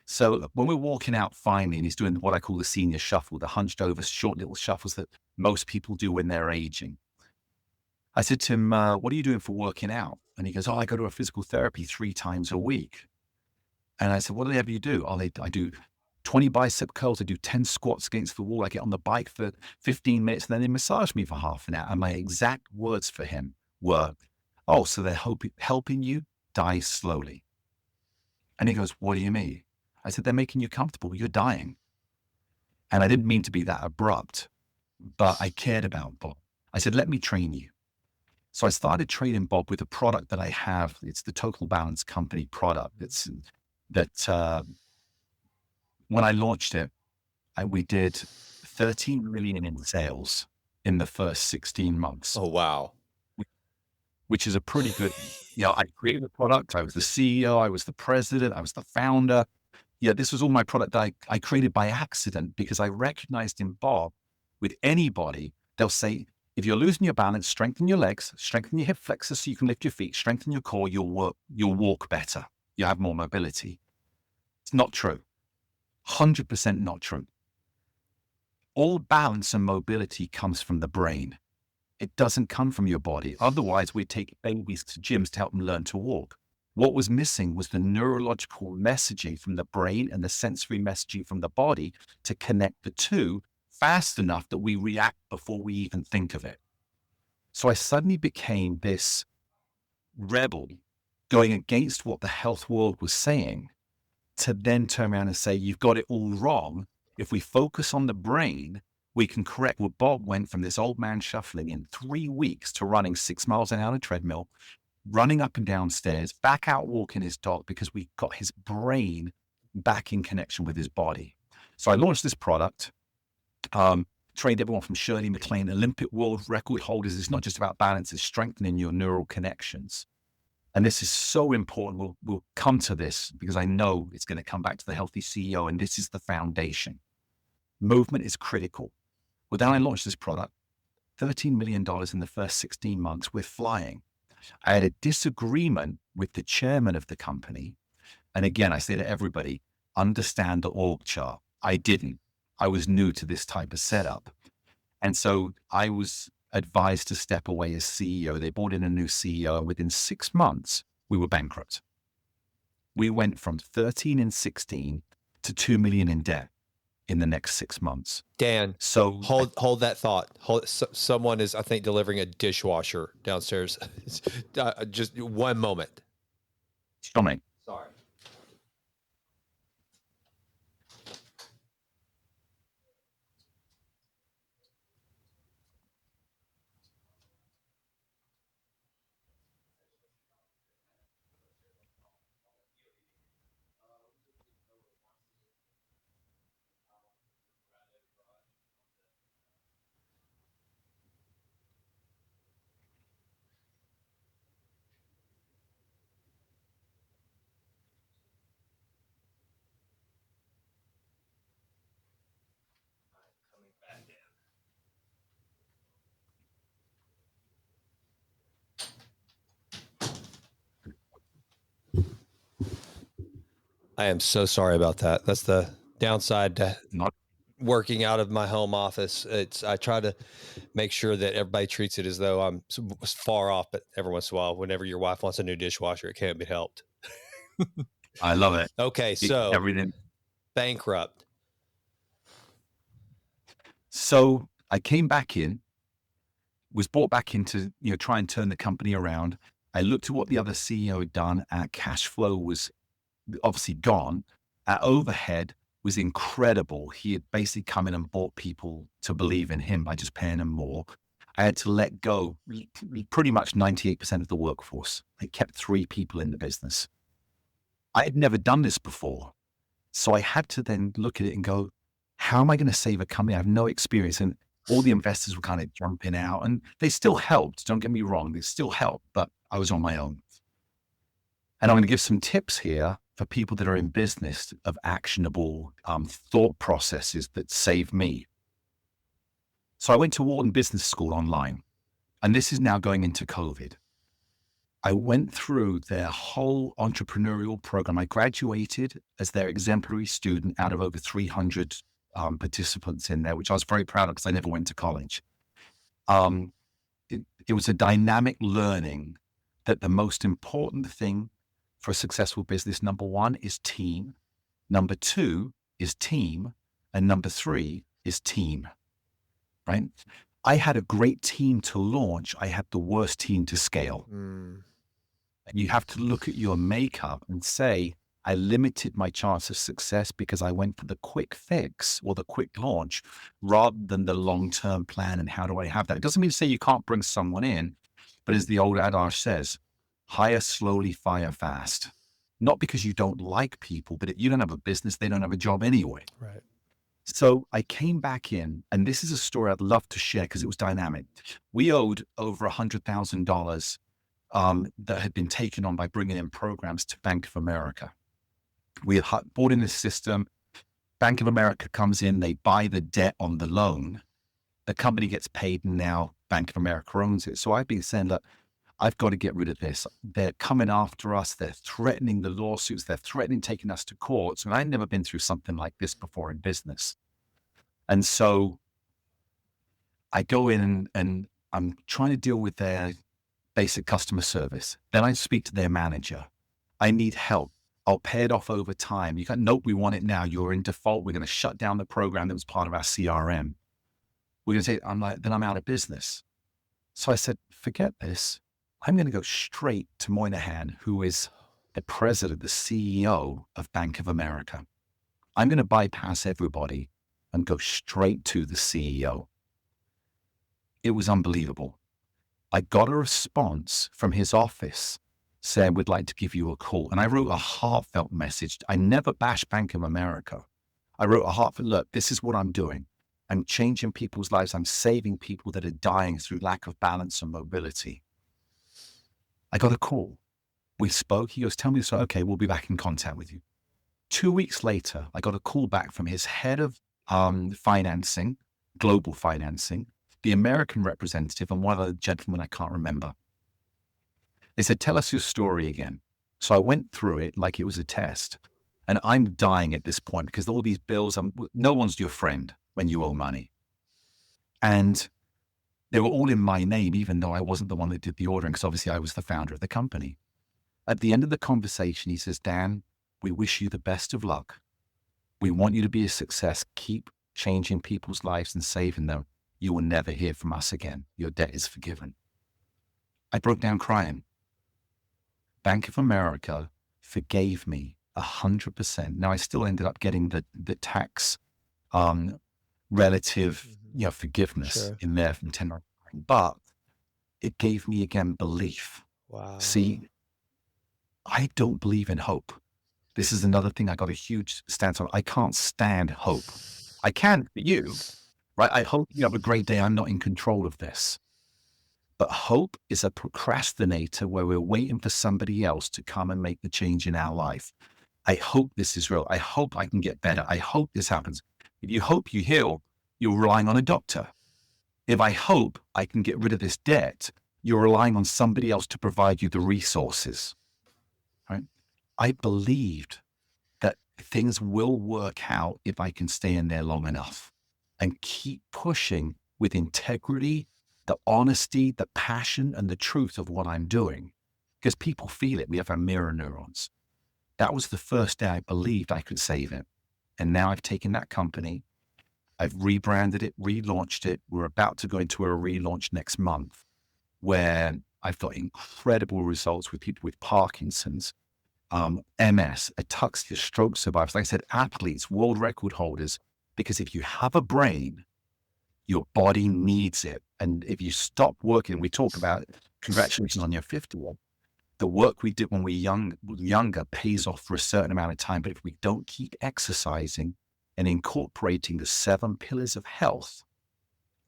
Speaker 2: So when we're walking out finally, and he's doing what I call the senior shuffle, the hunched over short little shuffles that most people do when they're aging. I said to him, what are you doing for working out? And he goes, I go to a physical therapy 3 times a week. And I said, what do they have you do? I do 20 bicep curls. I do 10 squats against the wall. I get on the bike for 15 minutes and then they massage me for half an hour. And my exact words for him were, Oh, so they're helping you die slowly. And he goes, what do you mean? I said, they're making you comfortable. You're dying. And I didn't mean to be that abrupt, but I cared about Bob. I said, let me train you. So I started training Bob with a product that I have. It's the Total Balance Company product. It's that when I launched it, we did 13 million in sales in the first 16 months,
Speaker 1: Oh, wow.
Speaker 2: which is a pretty good, I created the product. I was the CEO. I was the president. I was the founder. Yeah, this was all my product that I created by accident because I recognized in Bob, with anybody, they'll say, if you're losing your balance, strengthen your legs, strengthen your hip flexors so you can lift your feet, strengthen your core, you'll walk better. You have more mobility. It's not true. 100% not true. All balance and mobility comes from the brain. It doesn't come from your body. Otherwise, we'd take babies to gyms to help them learn to walk. What was missing was the neurological messaging from the brain and the sensory messaging from the body to connect the two fast enough that we react before we even think of it. So I suddenly became this rebel going against what the health world was saying to then turn around and say, you've got it all wrong. If we focus on the brain, we can correct. Well, Bob went from this old man shuffling in 3 weeks to running 6 miles an hour on a treadmill, running up and down stairs, back out walking his dog because we got his brain back in connection with his body. So I launched this product, trained everyone from Shirley MacLaine, Olympic world record holders. It's not just about balance, it's strengthening your neural connections. And this is so important. We'll come to this because I know it's going to come back to the healthy CEO, and this is the foundation. Movement is critical. Well, then I launched this product, $13 million in the first 16 months. We're flying. I had a disagreement with the chairman of the company. And again, I say to everybody, understand the org chart. I didn't. I was new to this type of setup. And so I was advised to step away as CEO. They brought in a new CEO, and within 6 months, we were bankrupt. We went from 13 in 16 to 2 million in debt in the next 6 months.
Speaker 1: Dan,
Speaker 2: so
Speaker 1: hold that thought. Someone is, I think, delivering a dishwasher downstairs. Just one moment.
Speaker 2: Show me.
Speaker 1: Sorry. I am so sorry about that. That's the downside to working out of my home office. I try to make sure that everybody treats it as though I'm far off, but every once in a while, whenever your wife wants a new dishwasher, it can't be helped.
Speaker 2: I love it.
Speaker 1: Okay, so
Speaker 2: everything
Speaker 1: bankrupt.
Speaker 2: So I came back in, was brought back in to try and turn the company around. I looked at what the other CEO had done. Our cash flow was obviously gone. Our overhead was incredible. He had basically come in and bought people to believe in him by just paying them more. I had to let go pretty much 98% of the workforce. I kept 3 people in the business. I had never done this before. So I had to then look at it and go, how am I going to save a company? I have no experience. And all the investors were kind of jumping out, and they still helped. Don't get me wrong. They still helped, but I was on my own. And I'm going to give some tips here for people that are in business of actionable thought processes that save me. So I went to Wharton Business School online, and this is now going into COVID. I went through their whole entrepreneurial program. I graduated as their exemplary student out of over 300 participants in there, which I was very proud of because I never went to college. It was a dynamic learning that the most important thing for a successful business, number 1 is team. Number 2 is team. And number 3 is team, right? I had a great team to launch. I had the worst team to scale.
Speaker 1: Mm,
Speaker 2: And you have to look at your makeup and say, I limited my chance of success because I went for the quick fix or the quick launch rather than the long-term plan. And how do I have that? It doesn't mean to say you can't bring someone in, but as the old adage says, hire slowly, fire fast. Not because you don't like people, but you don't have a business, they don't have a job anyway.
Speaker 1: right.
Speaker 2: So I came back in, and this is a story I'd love to share because it was dynamic. We owed over $100,000 that had been taken on by bringing in programs to Bank of America. We had bought in this system. Bank of America comes in, they buy the debt on the loan. The company gets paid, and now Bank of America owns it. So I've been saying, look, I've got to get rid of this. They're coming after us. They're threatening the lawsuits. They're threatening taking us to courts. And I've never been through something like this before in business. And so I go in and I'm trying to deal with their basic customer service. Then I speak to their manager. I need help. I'll pay it off over time. You got, nope, we want it now. You're in default. We're going to shut down the program that was part of our CRM. We're going to say, I'm like, then I'm out of business. So I said, forget this. I'm going to go straight to Moynihan, who is the president, the CEO of Bank of America. I'm going to bypass everybody and go straight to the CEO. It was unbelievable. I got a response from his office saying, we'd like to give you a call. And I wrote a heartfelt message. I never bash Bank of America. I wrote a heartfelt, look, this is what I'm doing. I'm changing people's lives. I'm saving people that are dying through lack of balance and mobility. I got a call. We spoke. He goes, tell me this. Okay, we'll be back in contact with you. 2 weeks later, I got a call back from his head of financing, global financing, the American representative, and one other gentleman I can't remember. They said, tell us your story again. So I went through it like it was a test. And I'm dying at this point because all these bills, no one's your friend when you owe money. And they were all in my name, even though I wasn't the one that did the ordering, because obviously I was the founder of the company. At the end of the conversation, he says, Dan, we wish you the best of luck. We want you to be a success. Keep changing people's lives and saving them. You will never hear from us again. Your debt is forgiven. I broke down crying. Bank of America forgave me 100%. Now I still ended up getting the tax relative forgiveness
Speaker 1: Sure.
Speaker 2: in there from 10, but it gave me again belief.
Speaker 1: Wow.
Speaker 2: See, I don't believe in hope. This is another thing I got a huge stance on. I can't stand hope. I can for you, right? I hope you have a great day. I'm not in control of this. But hope is a procrastinator where we're waiting for somebody else to come and make the change in our life. I hope this is real. I hope I can get better. I hope this happens. If you hope you heal, you're relying on a doctor. If I hope I can get rid of this debt, you're relying on somebody else to provide you the resources, right? I believed that things will work out if I can stay in there long enough and keep pushing with integrity, the honesty, the passion, and the truth of what I'm doing. Because people feel it. We have our mirror neurons. That was the first day I believed I could save it. And now I've taken that company, I've rebranded it, relaunched it. We're about to go into a relaunch next month where I've got incredible results with people with Parkinson's, MS, ataxia, stroke survivors. Like I said, athletes, world record holders, because if you have a brain, your body needs it. And if you stop working, we talk about congratulations on your 50th. The work we did when we younger pays off for a certain amount of time. But if we don't keep exercising and incorporating the 7 pillars of health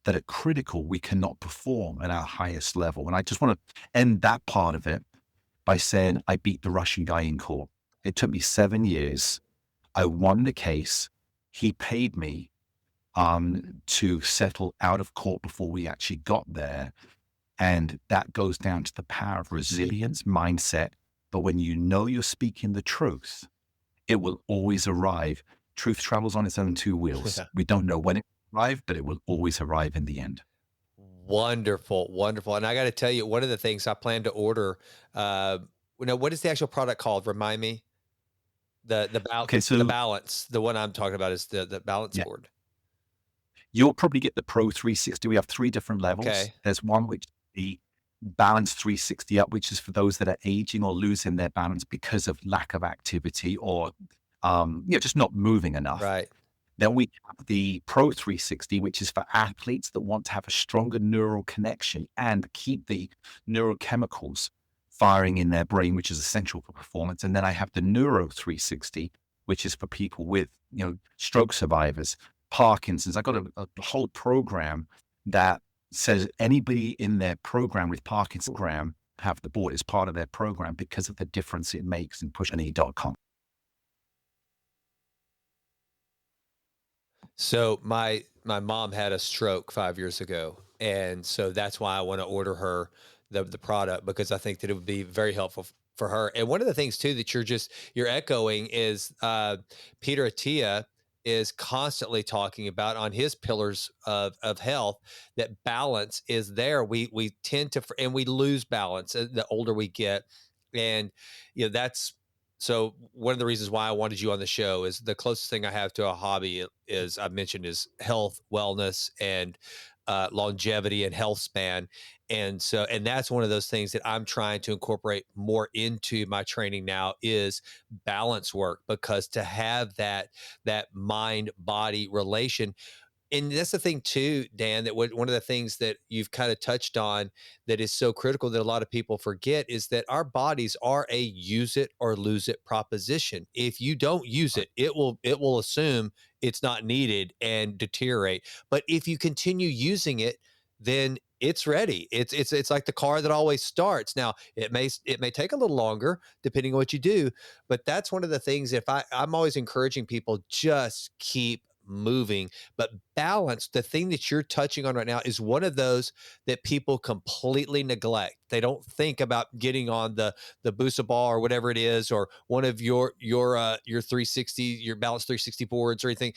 Speaker 2: that are critical, we cannot perform at our highest level. And I just want to end that part of it by saying I beat the Russian guy in court. It took me 7 years. I won the case. He paid me to settle out of court before we actually got there. And that goes down to the power of resilience, mindset. But when you know you're speaking the truth, it will always arrive. Truth travels on its own 2 wheels.
Speaker 1: Yeah.
Speaker 2: We don't know when it will arrive, but it will always arrive in the end.
Speaker 1: Wonderful, wonderful. And I got to tell you, one of the things I plan to order, what is the actual product called? Remind me. The
Speaker 2: Okay,
Speaker 1: the
Speaker 2: so
Speaker 1: balance. The one I'm talking about is the balance
Speaker 2: yeah,
Speaker 1: board.
Speaker 2: You'll probably get the Pro 360. We have 3 different levels.
Speaker 1: Okay.
Speaker 2: There's one which is the Balance 360 up, which is for those that are aging or losing their balance because of lack of activity or, just not moving enough.
Speaker 1: Right.
Speaker 2: Then we have the Pro 360, which is for athletes that want to have a stronger neural connection and keep the neurochemicals firing in their brain, which is essential for performance. And then I have the Neuro 360, which is for people with, stroke survivors, Parkinson's. I got a whole program that says anybody in their program with Parkinson's have the board as part of their program because of the difference it makes in pushme.com.
Speaker 1: So my mom had a stroke 5 years ago, and so that's why I want to order her the product, because I think that it would be very helpful for her. And one of the things too that you're echoing is Peter Attia is constantly talking about on his pillars of health, that balance is there. We tend to, and we lose balance the older we get, and that's so one of the reasons why I wanted you on the show is the closest thing I have to a hobby is I mentioned is health, wellness, and longevity and health span. And that's one of those things that I'm trying to incorporate more into my training now is balance work, because to have that mind body relation. And that's the thing too, Dan, that one of the things that you've kind of touched on that is so critical that a lot of people forget is that our bodies are a use it or lose it proposition. If you don't use it, it will assume it's not needed and deteriorate. But if you continue using it, then it's ready. It's like the car that always starts. Now it may take a little longer depending on what you do, but that's one of the things. If I'm always encouraging people, just keep moving. But balance, the thing that you're touching on right now, is one of those that people completely neglect. They don't think about getting on the Boosa ball or whatever it is, or one of your 360, your balance 360 boards or anything.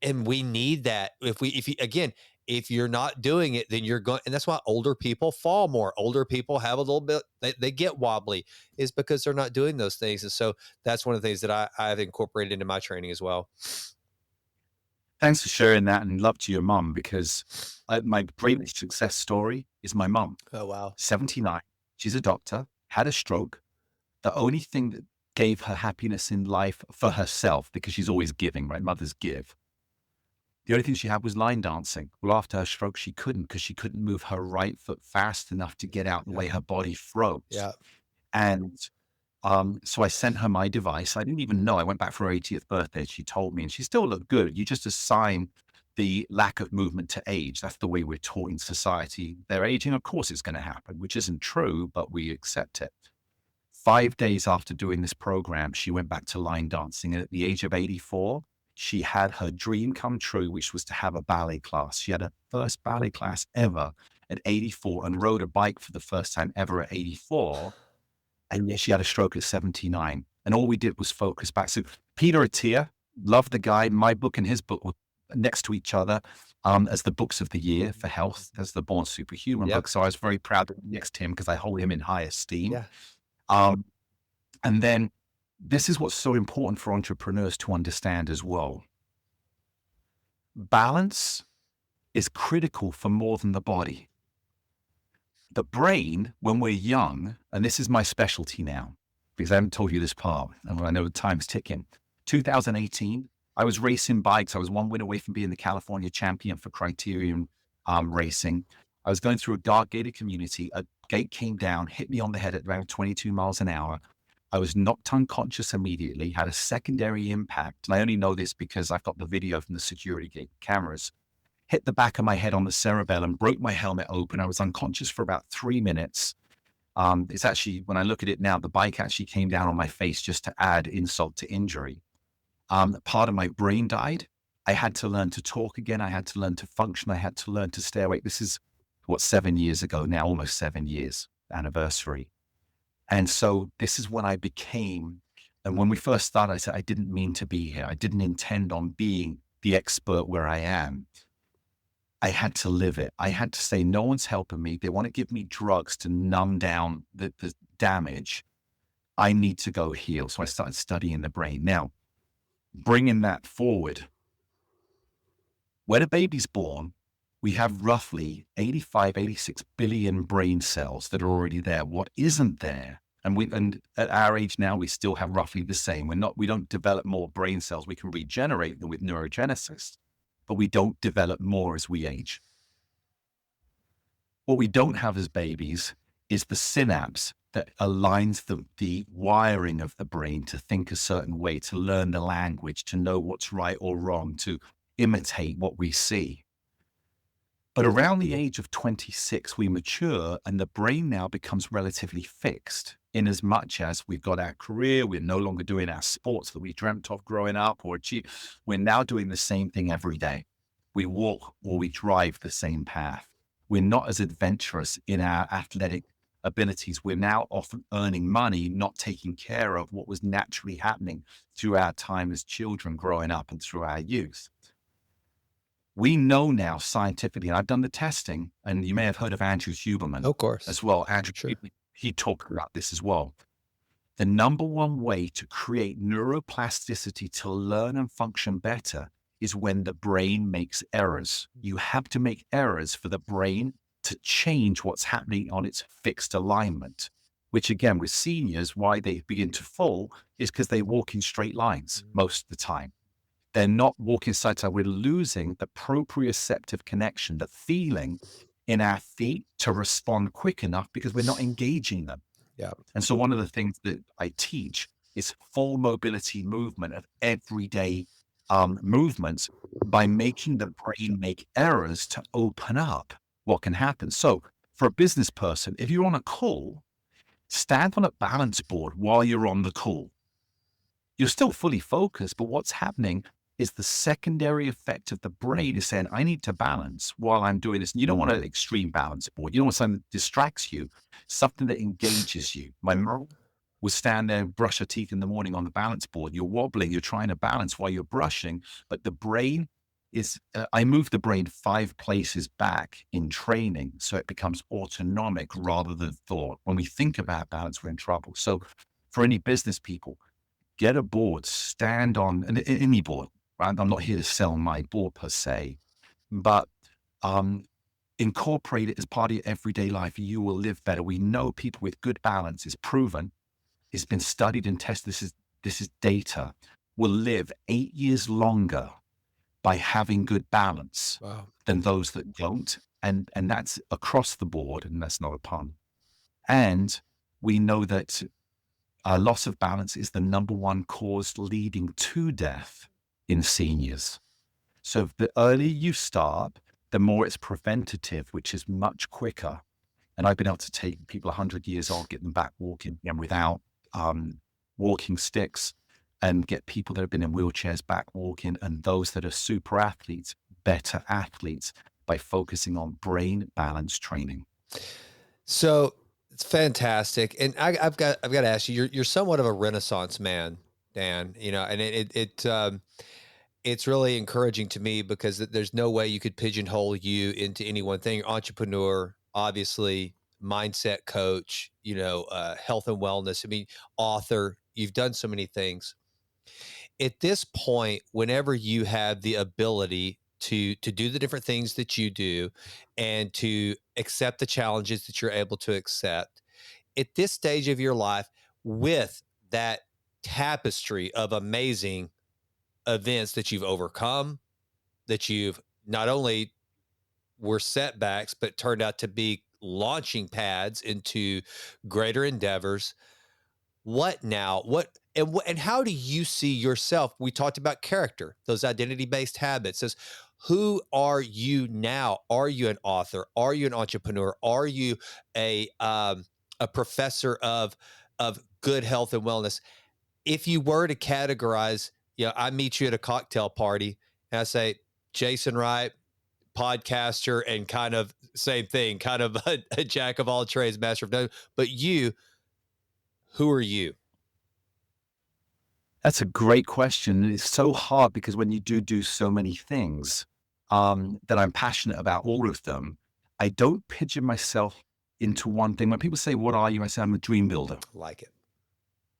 Speaker 1: And we need that. If you again, if you're not doing it, then you're going, and that's why older people fall more. Older people have a little bit, they get wobbly, is because they're not doing those things. And so that's one of the things that I've incorporated into my training as well.
Speaker 2: Thanks for sharing that, and love to your mum, because my greatest success story is my mum,
Speaker 1: Oh, wow.
Speaker 2: 79. She's a doctor, had a stroke. The only thing that gave her happiness in life for herself, because she's always giving, right? Mothers give. The only thing she had was line dancing. Well, after her stroke, she couldn't, because she couldn't move her right foot fast enough to get out the way her body froze.
Speaker 1: Yeah.
Speaker 2: And so I sent her my device. I didn't even know. I went back for her 80th birthday. She told me, and she still looked good. You just assign the lack of movement to age. That's the way we're taught in society. They're aging. Of course, it's going to happen, which isn't true, but we accept it. 5 days after doing this program, she went back to line dancing. And at the age of 84, she had her dream come true, which was to have a ballet class. She had her first ballet class ever at 84 and rode a bike for the first time ever at 84. And yet she had a stroke at 79. And all we did was focus back. So Peter Attia, loved the guy. My book and his book were next to each other as the books of the year for health, as the Born Superhuman
Speaker 1: Yep.
Speaker 2: book. So I was very proud to be next to him because I hold him in high esteem.
Speaker 1: Yeah.
Speaker 2: And then this is what's so important for entrepreneurs to understand as well. Balance is critical for more than the body. The brain, when we're young, and this is my specialty now, because I haven't told you this part, and I know the time's ticking. 2018, I was racing bikes. I was one win away from being the California champion for criterium racing. I was going through a dark gated community. A gate came down, hit me on the head at around 22 miles an hour. I was knocked unconscious immediately, had a secondary impact. And I only know this because I've got the video from the security gate cameras. Hit the back of my head on the cerebellum, broke my helmet open. I was unconscious for about 3 minutes. It's actually, when I look at it now, the bike actually came down on my face just to add insult to injury. Part of my brain died. I had to learn to talk again. I had to learn to function. I had to learn to stay awake. This is 7 years ago now, almost 7 years anniversary. And so this is when I became, and when we first started, I said, I didn't mean to be here. I didn't intend on being the expert where I am. I had to live it. I had to say, no one's helping me. They want to give me drugs to numb down the damage. I need to go heal. So I started studying the brain. Now, bringing that forward, When a baby's born, we have roughly 85, 86 billion brain cells that are already there. What isn't there, and at our age now, we still have roughly the same. We don't develop more brain cells. We can regenerate them with neurogenesis, but we don't develop more as we age. What we don't have as babies is the synapse that aligns the wiring of the brain to think a certain way, to learn the language, to know what's right or wrong, to imitate what we see. But around the age of 26, we mature and the brain now becomes relatively fixed in as much as we've got our career. We're no longer doing our sports that we dreamt of growing up or achieve. We're now doing the same thing every day. We walk or we drive the same path. We're not as adventurous in our athletic abilities. We're now often earning money, not taking care of what was naturally happening through our time as children growing up and through our youth. We know now scientifically, and I've done the testing, and you may have heard of Andrew Huberman
Speaker 1: Of course.
Speaker 2: as well. Andrew,
Speaker 1: Sure.
Speaker 2: he talked about this as well. The number one way to create neuroplasticity to learn and function better is when the brain makes errors. You have to make errors for the brain to change what's happening on its fixed alignment, which again, with seniors, why they begin to fall is because they walk in straight lines most of the time. They're not walking side to side. We're losing the proprioceptive connection, the feeling in our feet to respond quick enough because we're not engaging them.
Speaker 1: Yeah.
Speaker 2: And so one of the things that I teach is full mobility movement of everyday movements by making the brain make errors to open up what can happen. So for a business person, if you're on a call, stand on a balance board while you're on the call. You're still fully focused, but what's happening is the secondary effect of the brain is saying, I need to balance while I'm doing this. And you don't want an extreme balance board. You don't want something that distracts you, something that engages you. My mom would stand there and brush her teeth in the morning on the balance board. You're wobbling, you're trying to balance while you're brushing, but the brain is, I move the brain 5 places back in training so it becomes autonomic rather than thought. When we think about balance, we're in trouble. So for any business people, get a board, stand on any board. Right? I'm not here to sell my board per se, but incorporate it as part of your everyday life. You will live better. We know people with good balance is proven. It's been studied and tested. This is data. Will live 8 years longer by having good balance than those that don't. And that's across the board, and that's not a pun. And we know that loss of balance is the number one cause leading to death in seniors. So the earlier you start, the more it's preventative, which is much quicker. And I've been able to take people 100 years old, get them back walking and without walking sticks, and get people that have been in wheelchairs back walking, and those that are super athletes, better athletes by focusing on brain balance training.
Speaker 1: So it's fantastic, and I've got to ask you. You're somewhat of a Renaissance man, Dan. You know, and it's really encouraging to me because there's no way you could pigeonhole you into any one thing. Entrepreneur, obviously, mindset coach. You know, health and wellness. I mean, author. You've done so many things. At this point, whenever you have the ability to do the different things that you do and to accept the challenges that you're able to accept at this stage of your life with that tapestry of amazing events that you've overcome, that you've not only were setbacks but turned out to be launching pads into greater endeavors. What now? And how do you see yourself? We talked about character, those identity-based habits. Says, who are you now? Are you an author? Are you an entrepreneur? Are you a professor of good health and wellness? If you were to categorize, you know, I meet you at a cocktail party and I say, Jason Wright, podcaster, and kind of same thing, kind of a jack of all trades, master of none. But you, who are you?
Speaker 2: That's a great question. It's so hard because when you do so many things that I'm passionate about all of them, I don't pigeon myself into one thing. When people say, what are you? I say, I'm a dream builder.
Speaker 1: Like it.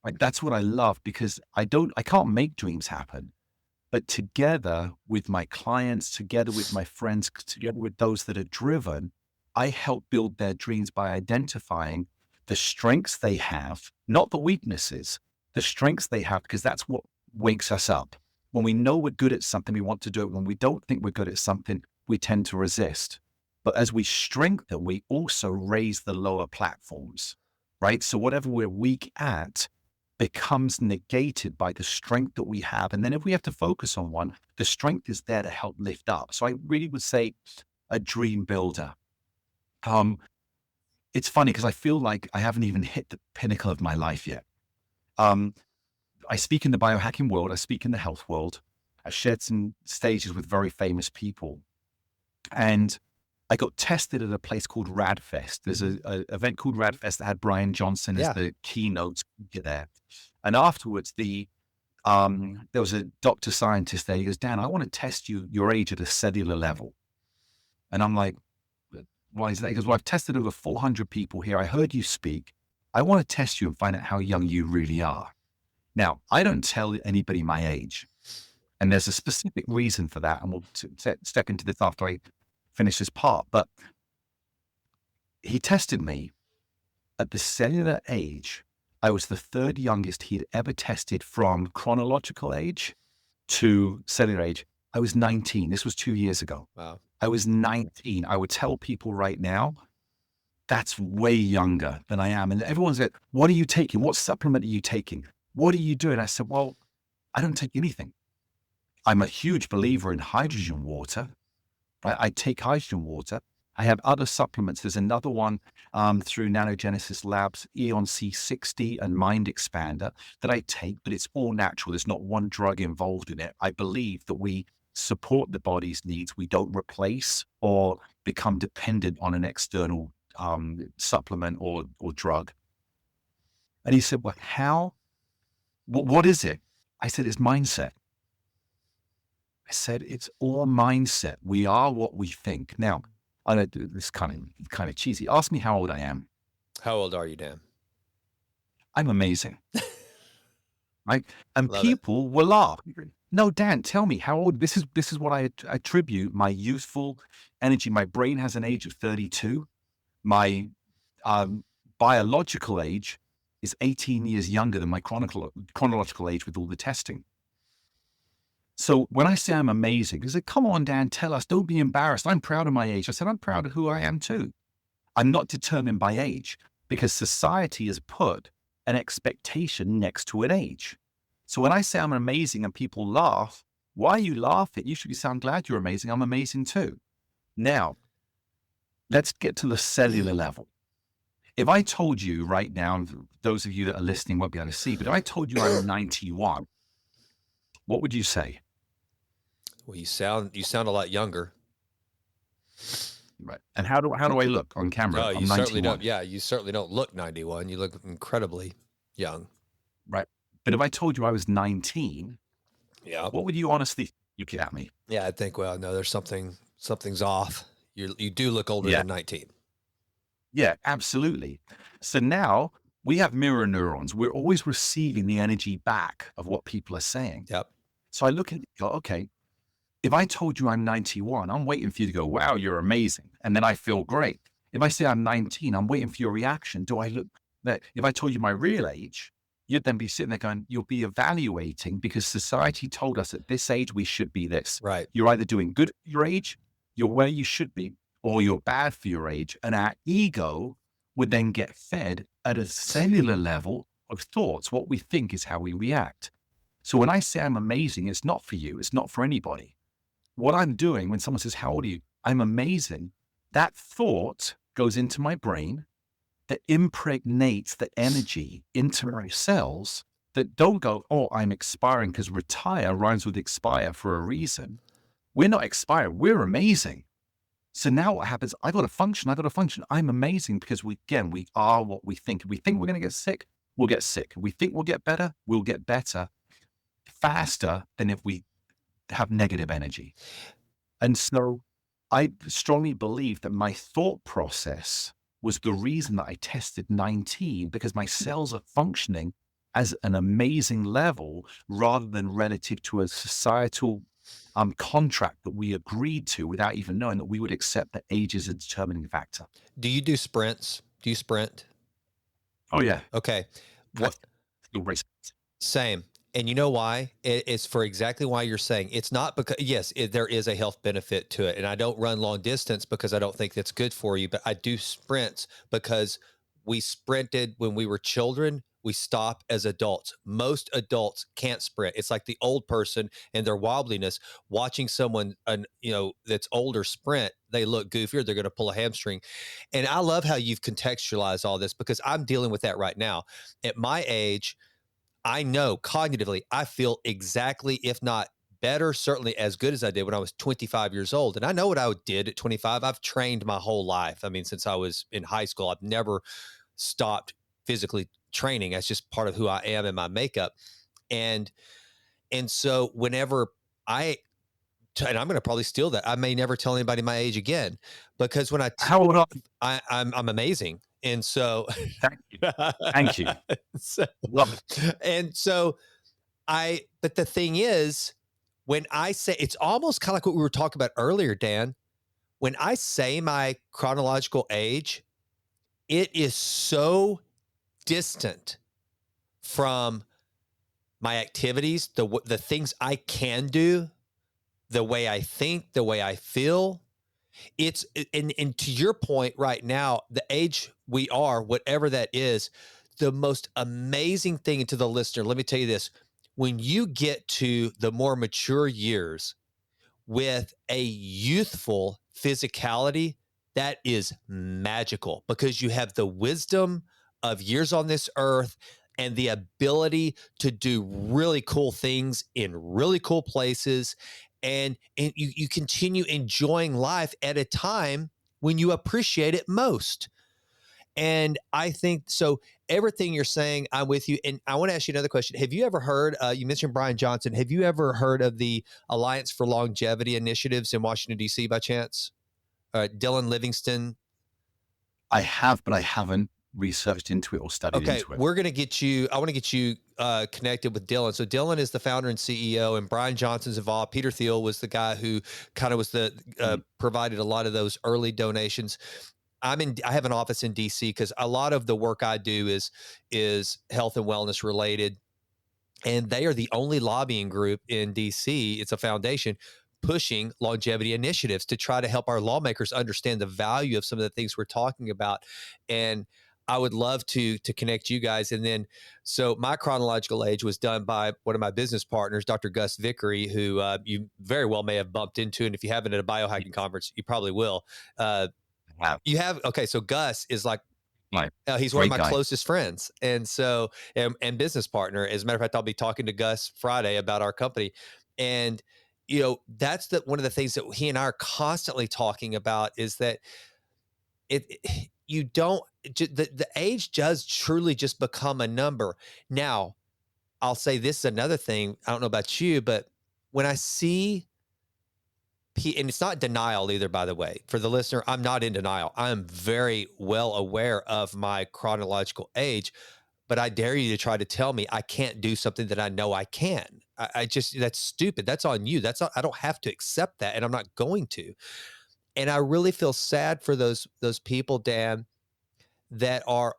Speaker 2: Like that's what I love because I can't make dreams happen, But together with my clients, together with my friends, together with those that are driven, I help build their dreams by identifying the strengths they have, not the weaknesses, the strengths they have, because that's what wakes us up. When we know we're good at something, we want to do it. When we don't think we're good at something, we tend to resist. But as we strengthen, we also raise the lower platforms, right? So whatever we're weak at becomes negated by the strength that we have. And then if we have to focus on one, the strength is there to help lift up. So I really would say a dream builder. It's funny because I feel like I haven't even hit the pinnacle of my life yet. I speak in the biohacking world. I speak in the health world. I shared some stages with very famous people. And I got tested at a place called Radfest. There's a event called Radfest that had Brian Johnson as the keynote speaker there. And afterwards, there was a doctor scientist there. He goes, Dan, I want to test your age at a cellular level. And I'm like, why is that? He goes, well, I've tested over 400 people here. I heard you speak. I want to test you and find out how young you really are. Now, I don't tell anybody my age. And there's a specific reason for that. And we'll step into this after I finish this part. But he tested me at the cellular age. I was the third youngest he'd ever tested from chronological age to cellular age. I was 19. This was 2 years ago.
Speaker 1: Wow.
Speaker 2: I was 19. I would tell people right now, that's way younger than I am. And everyone's like, what are you taking? What supplement are you taking? What are you doing? I said, well, I don't take anything. I'm a huge believer in hydrogen water. I take hydrogen water. I have other supplements. There's another one through Nanogenesis Labs, Eon C60 and Mind Expander that I take, but it's all natural. There's not one drug involved in it. I believe that we support the body's needs. We don't replace or become dependent on an external supplement or drug. And he said, well, how? What is it? I said, it's mindset. I said, it's all mindset. We are what we think. Now, I know this kind of cheesy. Ask me how old I am.
Speaker 1: How old are you, Dan?
Speaker 2: I'm amazing. Right? And
Speaker 1: Love
Speaker 2: people will laugh. No, Dan, tell me how old. This is what I attribute my youthful energy. My brain has an age of 32. My biological age is 18 years younger than my chronological age with all the testing. So when I say I'm amazing, they say, come on, Dan, tell us, don't be embarrassed. I'm proud of my age. I said, I'm proud of who I am too. I'm not determined by age because society has put an expectation next to an age. So when I say I'm amazing and people laugh, why are you laughing? You should be saying, I'm glad you're amazing. I'm amazing too. Now, let's get to the cellular level. If I told you right now, and those of you that are listening won't be able to see, but if I told you I'm 91, what would you say?
Speaker 1: Well, you sound a lot younger.
Speaker 2: Right. And how do I look on camera?
Speaker 1: No,
Speaker 2: I'm
Speaker 1: you
Speaker 2: 91.
Speaker 1: certainly don't. Yeah, you certainly don't look 91. You look incredibly young.
Speaker 2: Right. But if I told you I was 19,
Speaker 1: Yeah.
Speaker 2: what would you honestly look at me?
Speaker 1: Yeah, I think, well, no, there's something's off. You do look older than 19.
Speaker 2: Yeah, absolutely. So now we have mirror neurons. We're always receiving the energy back of what people are saying.
Speaker 1: Yep.
Speaker 2: So I look at it and go, okay, if I told you I'm 91, I'm waiting for you to go, wow, you're amazing. And then I feel great. If I say I'm 19, I'm waiting for your reaction. Do I look that? If I told you my real age, you'd then be sitting there going, you'll be evaluating because society told us at this age, we should be this.
Speaker 1: Right.
Speaker 2: You're either doing good for your age, you're where you should be, or you're bad for your age. And our ego would then get fed at a cellular level of thoughts. What we think is how we react. So when I say I'm amazing, it's not for you. It's not for anybody. What I'm doing when someone says, how old are you? I'm amazing. That thought goes into my brain that impregnates the energy into my cells that don't go, oh, I'm expiring, because retire rhymes with expire for a reason. We're not expiring. We're amazing. So now what happens? I got to function. I'm amazing because we are what we think. If we think we're going to get sick, we'll get sick. If we think we'll get better, we'll get better faster than if we have negative energy. And so I strongly believe that my thought process was the reason that I tested 19, because my cells are functioning as an amazing level rather than relative to a societal contract that we agreed to without even knowing that we would accept that age is a determining factor.
Speaker 1: Do you do sprints? Do you sprint?
Speaker 2: Oh, yeah.
Speaker 1: Okay.
Speaker 2: I
Speaker 1: What
Speaker 2: feel race.
Speaker 1: Same. And you know why? It's for exactly why you're saying. It's not because, yes, there is a health benefit to it. And I don't run long distance because I don't think that's good for you, but I do sprints because we sprinted when we were children. We stop as adults. Most adults can't sprint. It's like the old person and their wobbliness. Watching someone, that's older sprint, they look goofier. They're going to pull a hamstring. And I love how you've contextualized all this because I'm dealing with that right now. At my age, I know cognitively, I feel exactly, if not better, certainly as good as I did when I was 25 years old. And I know what I did at 25. I've trained my whole life. I mean, since I was in high school, I've never stopped physically training. That's just part of who I am and my makeup. And so whenever I and I'm going to probably steal that. I may never tell anybody my age again because when
Speaker 2: How old are you?
Speaker 1: I'm amazing. And so,
Speaker 2: Thank you. Thank you.
Speaker 1: so
Speaker 2: Love it.
Speaker 1: and so but the thing is, when I say it's almost kind of like what we were talking about earlier, Dan, when I say my chronological age, it is so distant from my activities, the things I can do, the way I think, the way I feel. It's and to your point right now, the age we are, whatever that is, the most amazing thing, and to the listener, let me tell you this: when you get to the more mature years with a youthful physicality, that is magical because you have the wisdom of years on this earth and the ability to do really cool things in really cool places. And you continue enjoying life at a time when you appreciate it most. And I think so. Everything you're saying, I'm with you. And I want to ask you another question. Have you ever heard, you mentioned Brian Johnson. Have you ever heard of the Alliance for Longevity Initiatives in Washington, D.C. by chance? Dylan Livingston.
Speaker 2: I have, but I haven't researched into it or studied
Speaker 1: Okay,
Speaker 2: into it.
Speaker 1: we're going to get you, I want to get you connected with Dylan. So Dylan is the founder and CEO, and Brian Johnson's involved. Peter Thiel was the guy who kind of was provided a lot of those early donations. I have an office in DC because a lot of the work I do is health and wellness related. And they are the only lobbying group in DC. It's a foundation pushing longevity initiatives to try to help our lawmakers understand the value of some of the things we're talking about. And I would love to connect you guys. And then, so my chronological age was done by one of my business partners, Dr. Gus Vickery, who you very well may have bumped into. And if you haven't at a biohacking conference, you probably will.
Speaker 2: Wow.
Speaker 1: You have, okay. So Gus is like,
Speaker 2: Right.
Speaker 1: he's one of
Speaker 2: Great
Speaker 1: my
Speaker 2: guy.
Speaker 1: closest friends, and so and business partner. As a matter of fact, I'll be talking to Gus Friday about our company, and that's one of the things that he and I are constantly talking about is that you don't the age does truly just become a number. Now, I'll say this is another thing. I don't know about you, but when I see and it's not denial either, by the way. For the listener, I'm not in denial. I am very well aware of my chronological age, but I dare you to try to tell me I can't do something that I know I can. I just, that's stupid. That's on you. That's not, I don't have to accept that, and I'm not going to. And I really feel sad for those people, Dan, that are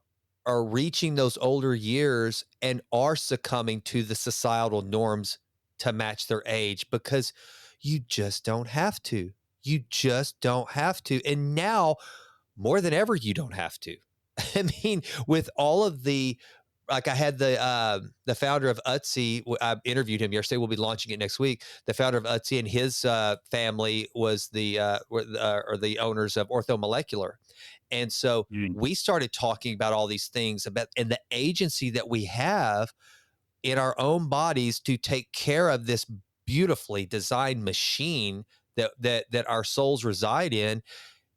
Speaker 1: reaching those older years and are succumbing to the societal norms to match their age because you just don't have to. You just don't have to. And now more than ever, you don't have to. I mean, with all of like I had the founder of Utsi. I interviewed him yesterday. We'll be launching it next week. The founder of Utsi and his family was or the owners of Orthomolecular, and so
Speaker 2: Mm.
Speaker 1: we started talking about all these things about and the agency that we have in our own bodies to take care of this beautifully designed machine that our souls reside in.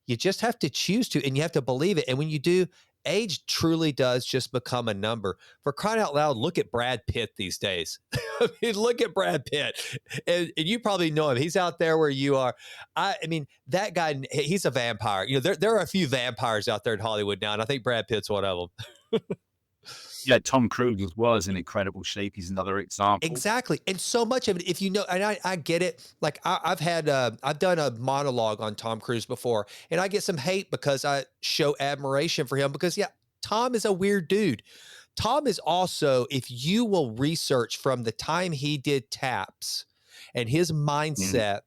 Speaker 1: You just have to choose to, and you have to believe it. And when you do, age truly does just become a number. For crying out loud, look at Brad Pitt these days. I mean, look at Brad Pitt. And you probably know him. He's out there where you are. I mean, that guy, he's a vampire. There are a few vampires out there in Hollywood now, and I think Brad Pitt's one of them.
Speaker 2: Yeah, Tom Cruise was in incredible shape. He's another example.
Speaker 1: Exactly. And so much of it, if you know, and I get it. Like I've done a monologue on Tom Cruise before, and I get some hate because I show admiration for him because, yeah, Tom is a weird dude. Tom is also, if you will research from the time he did Taps and his
Speaker 2: Mm.
Speaker 1: mindset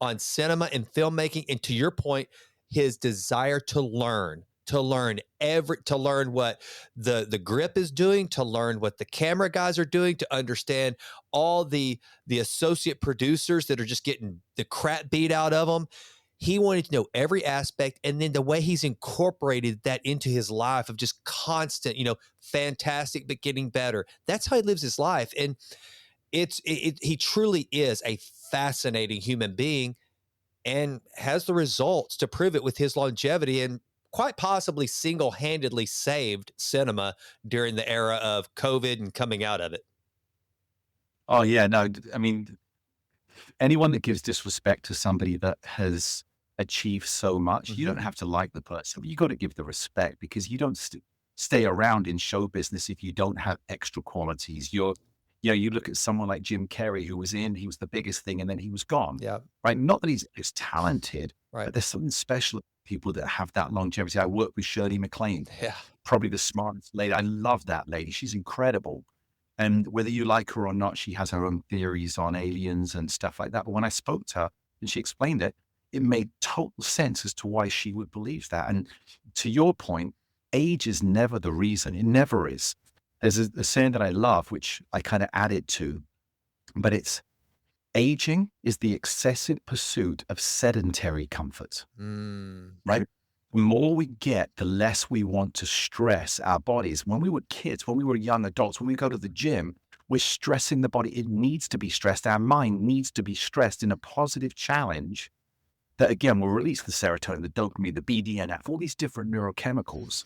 Speaker 1: on cinema and filmmaking, and to your point, his desire to learn what the grip is doing, to learn what the camera guys are doing, to understand all the associate producers that are just getting the crap beat out of them. He wanted to know every aspect, and then the way he's incorporated that into his life of just constant, fantastic but getting better. That's how he lives his life, and he truly is a fascinating human being and has the results to prove it with his longevity, and quite possibly single-handedly saved cinema during the era of COVID and coming out of it.
Speaker 2: Oh yeah, no, I mean, anyone that gives disrespect to somebody that has achieved so much, you
Speaker 1: Mhm.
Speaker 2: don't have to like the person, but you got to give the respect because you don't stay around in show business if you don't have extra qualities. You look at someone like Jim Carrey, who he was the biggest thing, and then he was gone,
Speaker 1: Yeah,
Speaker 2: right? Not that he's talented,
Speaker 1: right.
Speaker 2: but there's something special about people that have that longevity. I worked with Shirley MacLaine,
Speaker 1: Yeah.
Speaker 2: probably the smartest lady. I love that lady. She's incredible. And whether you like her or not, she has her own theories on aliens and stuff like that. But when I spoke to her and she explained it, it made total sense as to why she would believe that. And to your point, age is never the reason. It never is. There's a saying that I love, which I kind of added to, but it's aging is the excessive pursuit of sedentary comfort,
Speaker 1: Mm,
Speaker 2: right? The more we get, the less we want to stress our bodies. When we were kids, when we were young adults, when we go to the gym, we're stressing the body. It needs to be stressed. Our mind needs to be stressed in a positive challenge that, again, will release the serotonin, the dopamine, the BDNF, all these different neurochemicals.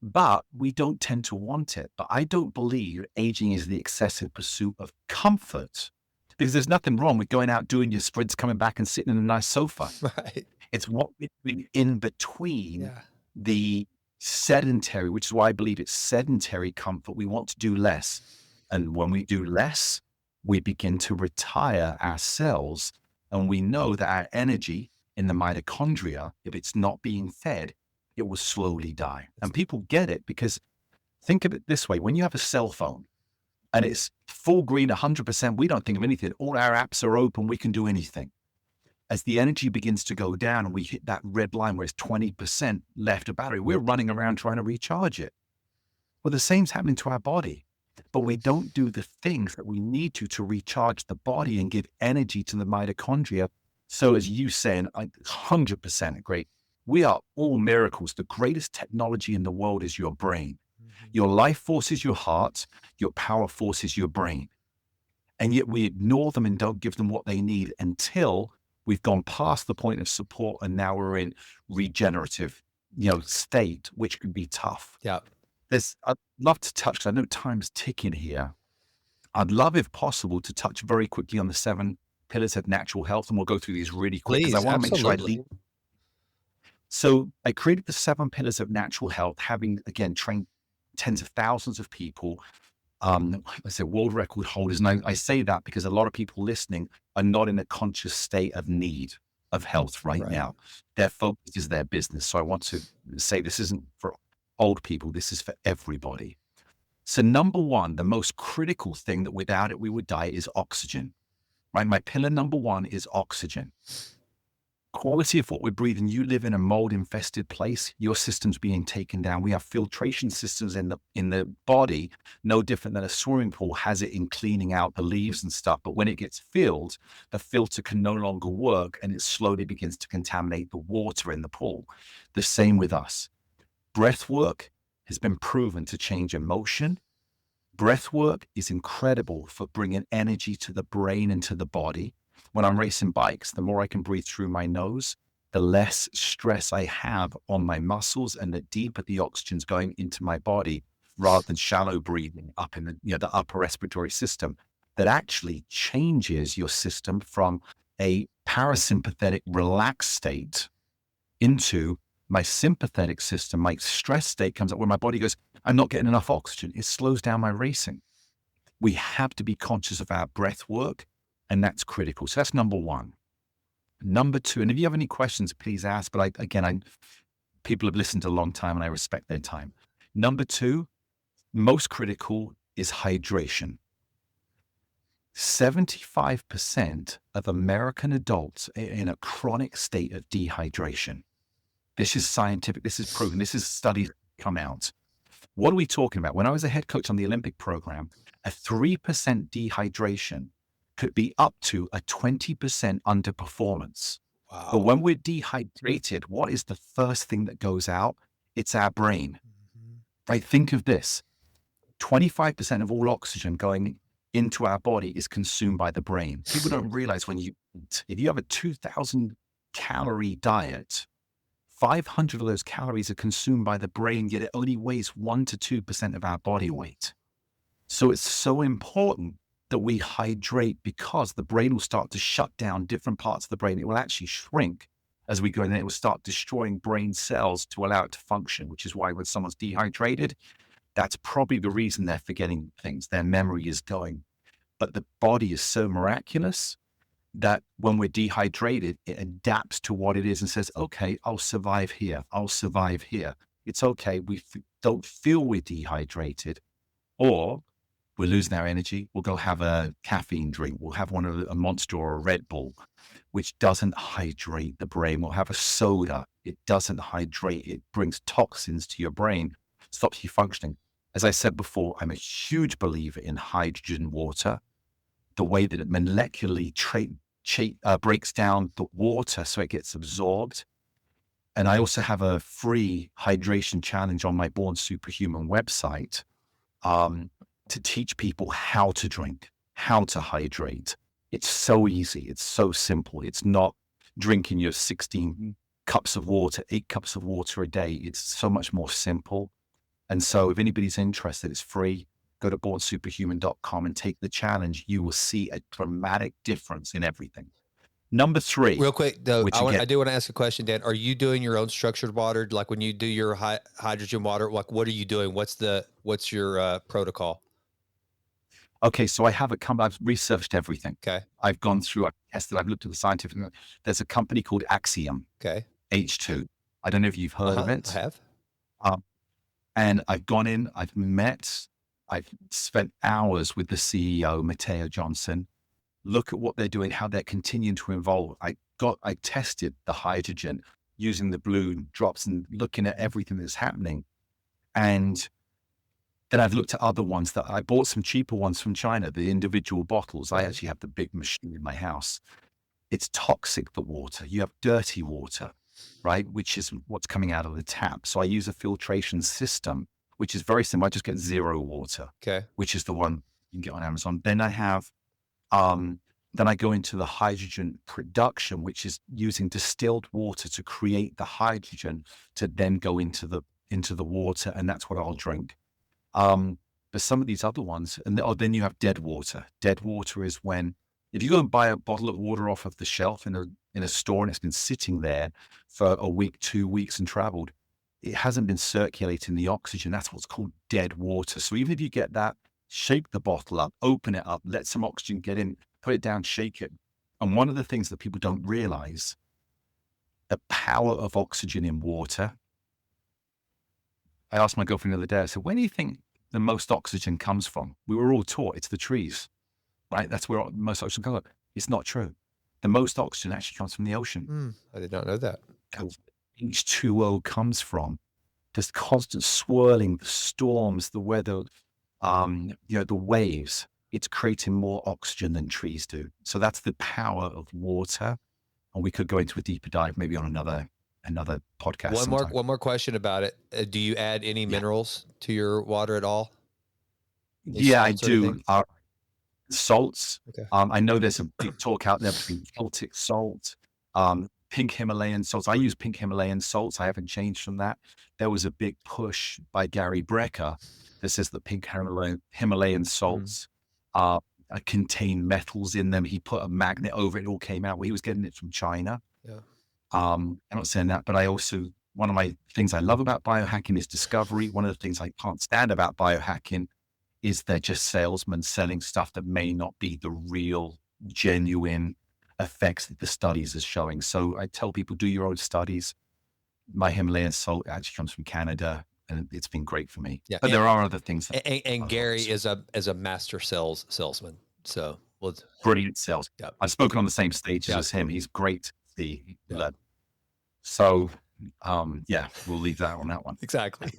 Speaker 2: But we don't tend to want it. But I don't believe aging is the excessive pursuit of comfort because there's nothing wrong with going out, doing your sprints, coming back and sitting in a nice sofa.
Speaker 1: right.
Speaker 2: It's what we're doing in between
Speaker 1: Yeah.
Speaker 2: the sedentary, which is why I believe it's sedentary comfort. We want to do less. And when we do less, we begin to retire our cells. And we know that our energy in the mitochondria, if it's not being fed, it will slowly die. And people get it because think of it this way. When you have a cell phone and it's full green, 100%, we don't think of anything. All our apps are open. We can do anything. As the energy begins to go down and we hit that red line where it's 20% left of battery, we're running around trying to recharge it. Well, the same's happening to our body, but we don't do the things that we need to recharge the body and give energy to the mitochondria. So as you say, and I 100% agree, we are all miracles. The greatest technology in the world is your brain.
Speaker 1: Mhm.
Speaker 2: Your life force is your heart. Your power force is your brain. And yet we ignore them and don't give them what they need until we've gone past the point of support and now we're in regenerative, state, which can be tough.
Speaker 1: Yeah.
Speaker 2: I'd love to touch, because I know time's ticking here. I'd love, if possible, to touch very quickly on the 7 pillars of natural health. And we'll go through these really quick because I
Speaker 1: Please,
Speaker 2: want to make sure I
Speaker 1: absolutely.
Speaker 2: leave. So I created the 7 pillars of natural health, having, again, trained tens of thousands of people, I say world record holders. And I say that because a lot of people listening are not in a conscious state of need of health right
Speaker 1: Right.
Speaker 2: now. Their focus is their business. So I want to say this isn't for old people. This is for everybody. So number one, the most critical thing that without it we would die is oxygen, right? My pillar number one is oxygen. Quality of what we're breathing. You live in a mold infested place, your system's being taken down. We have filtration systems in the body, no different than a swimming pool has it in cleaning out the leaves and stuff. But when it gets filled, the filter can no longer work and it slowly begins to contaminate the water in the pool. The same with us. Breath work has been proven to change emotion. Breath work is incredible for bringing energy to the brain and to the body. When I'm racing bikes, the more I can breathe through my nose, the less stress I have on my muscles and the deeper the oxygen's going into my body rather than shallow breathing up in the upper respiratory system. That actually changes your system from a parasympathetic relaxed state into my sympathetic system, my stress state comes up where my body goes, I'm not getting enough oxygen. It slows down my racing. We have to be conscious of our breath work, and that's critical. So that's number one. Number two, and if you have any questions, please ask. But people have listened a long time and I respect their time. Number two, most critical is hydration. 75% of American adults are in a chronic state of dehydration. This is scientific. This is proven. This is studies come out. What are we talking about? When I was a head coach on the Olympic program, a 3% dehydration could be up to a 20% underperformance.
Speaker 1: Wow.
Speaker 2: But when we're dehydrated, what is the first thing that goes out? It's our brain. Right? Think of this. 25% of all oxygen going into our body is consumed by the brain. People don't realize when you eat, if you have a 2,000 calorie diet, 500 of those calories are consumed by the brain, yet it only weighs 1 to 2% of our body weight. So it's so important that we hydrate, because the brain will start to shut down different parts of the brain. It will actually shrink as we go, and it will start destroying brain cells to allow it to function, which is why when someone's dehydrated, that's probably the reason they're forgetting things. Their memory is going. But the body is so miraculous that when we're dehydrated, it adapts to what it is and says, okay, I'll survive here. I'll survive here. It's okay. We don't feel we're dehydrated, or we're losing our energy. We'll go have a caffeine drink. We'll have a Monster or a Red Bull, which doesn't hydrate the brain. We'll have a soda. It doesn't hydrate. It brings toxins to your brain, stops you functioning. As I said before, I'm a huge believer in hydrogen water, the way that it molecularly breaks down the water so it gets absorbed. And I also have a free hydration challenge on my Born Superhuman website to teach people how to drink, how to hydrate. It's so easy. It's so simple. It's not drinking your 16 cups of water, 8 cups of water a day. It's so much more simple. And so if anybody's interested, it's free. Go to bornsuperhuman.com and take the challenge. You will see a dramatic difference in everything. Number three.
Speaker 1: Real quick, though,
Speaker 2: I
Speaker 1: do want to ask a question, Dan. Are you doing your own structured water? Like when you do your hydrogen water, like what are you doing? What's your protocol?
Speaker 2: Okay, so I've researched everything.
Speaker 1: Okay.
Speaker 2: I've gone through, I've tested, I've looked at the scientific. There's a company called Axiom.
Speaker 1: Okay.
Speaker 2: H2. I don't know if you've heard of it.
Speaker 1: I have.
Speaker 2: And I've gone in, I've spent hours with the CEO, Matteo Johnson, look at what they're doing, how they're continuing to evolve. I tested the hydrogen using the blue drops and looking at everything that's happening. And then I've looked at other ones that I bought, some cheaper ones from China, the individual bottles. I actually have the big machine in my house. It's toxic, the water. You have dirty water, right? Which is what's coming out of the tap. So I use a filtration system, which is very simple. I just get zero water,
Speaker 1: okay,
Speaker 2: which is the one you can get on Amazon. Then I have, then I go into the hydrogen production, which is using distilled water to create the hydrogen to then go into the water. And that's what I'll drink. But some of these other ones, and then you have dead water. Dead water is when, if you go and buy a bottle of water off of the shelf in a store and it's been sitting there for a week, 2 weeks and traveled, it hasn't been circulating the oxygen. That's what's called dead water. So even if you get that, shake the bottle up, open it up, let some oxygen get in, put it down, shake it. And one of the things that people don't realize, the power of oxygen in water. I asked my girlfriend the other day, I said, where do you think the most oxygen comes from? We were all taught it's the trees, right? That's where most oxygen comes from. It's not true. The most oxygen actually comes from the ocean.
Speaker 1: I did not know that.
Speaker 2: H2O comes from this constant swirling, the storms, the weather, the waves. It's creating more oxygen than trees do. So that's the power of water. And we could go into a deeper dive maybe on another podcast.
Speaker 1: One more question about it. Do you add any minerals to your water at all?
Speaker 2: Yeah, I do. Salts.
Speaker 1: Okay.
Speaker 2: I know there's a big talk out there between Celtic salt, pink Himalayan salts. I use pink Himalayan salts. I haven't changed from that. There was a big push by Gary Brecker that says that pink Himalayan salts contain metals in them. He put a magnet over it. It all came out. Well, he was getting it from China.
Speaker 1: Yeah.
Speaker 2: I'm not saying that, but I also one of my things I love about biohacking is discovery. One of the things I can't stand about biohacking is they're just salesmen selling stuff that may not be the real, genuine effects that the studies are showing. So I tell people, do your own studies. My Himalayan salt actually comes from Canada, and it's been great for me.
Speaker 1: Yeah.
Speaker 2: But there are other things.
Speaker 1: And Gary is a master salesman. So
Speaker 2: brilliant sales.
Speaker 1: yeah.
Speaker 2: I've spoken on the same stage
Speaker 1: Yeah.
Speaker 2: as him. He's great.
Speaker 1: Yeah.
Speaker 2: So, yeah, we'll leave that on that one.
Speaker 1: Exactly.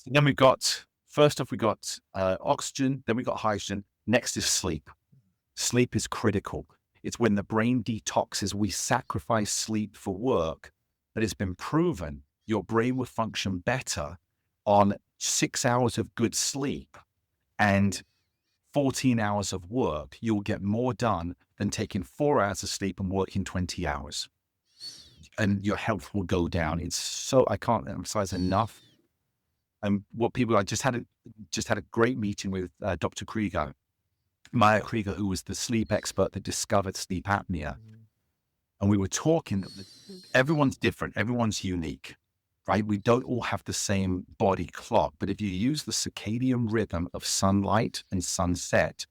Speaker 2: Then we got, first off, we got oxygen, then we got hydrogen. Next is sleep. Sleep is critical. It's when the brain detoxes, we sacrifice sleep for work, but it's been proven your brain will function better on 6 hours of good sleep and 14 hours of work. You'll get more done than taking 4 hours of sleep and working 20 hours. And your health will go down. It's so, I can't emphasize enough. And what people, I just had a great meeting with Dr. Krieger, Maya Krieger, who was the sleep expert that discovered sleep apnea. And we were talking, everyone's different, everyone's unique, right? We don't all have the same body clock, but if you use the circadian rhythm of sunlight and sunset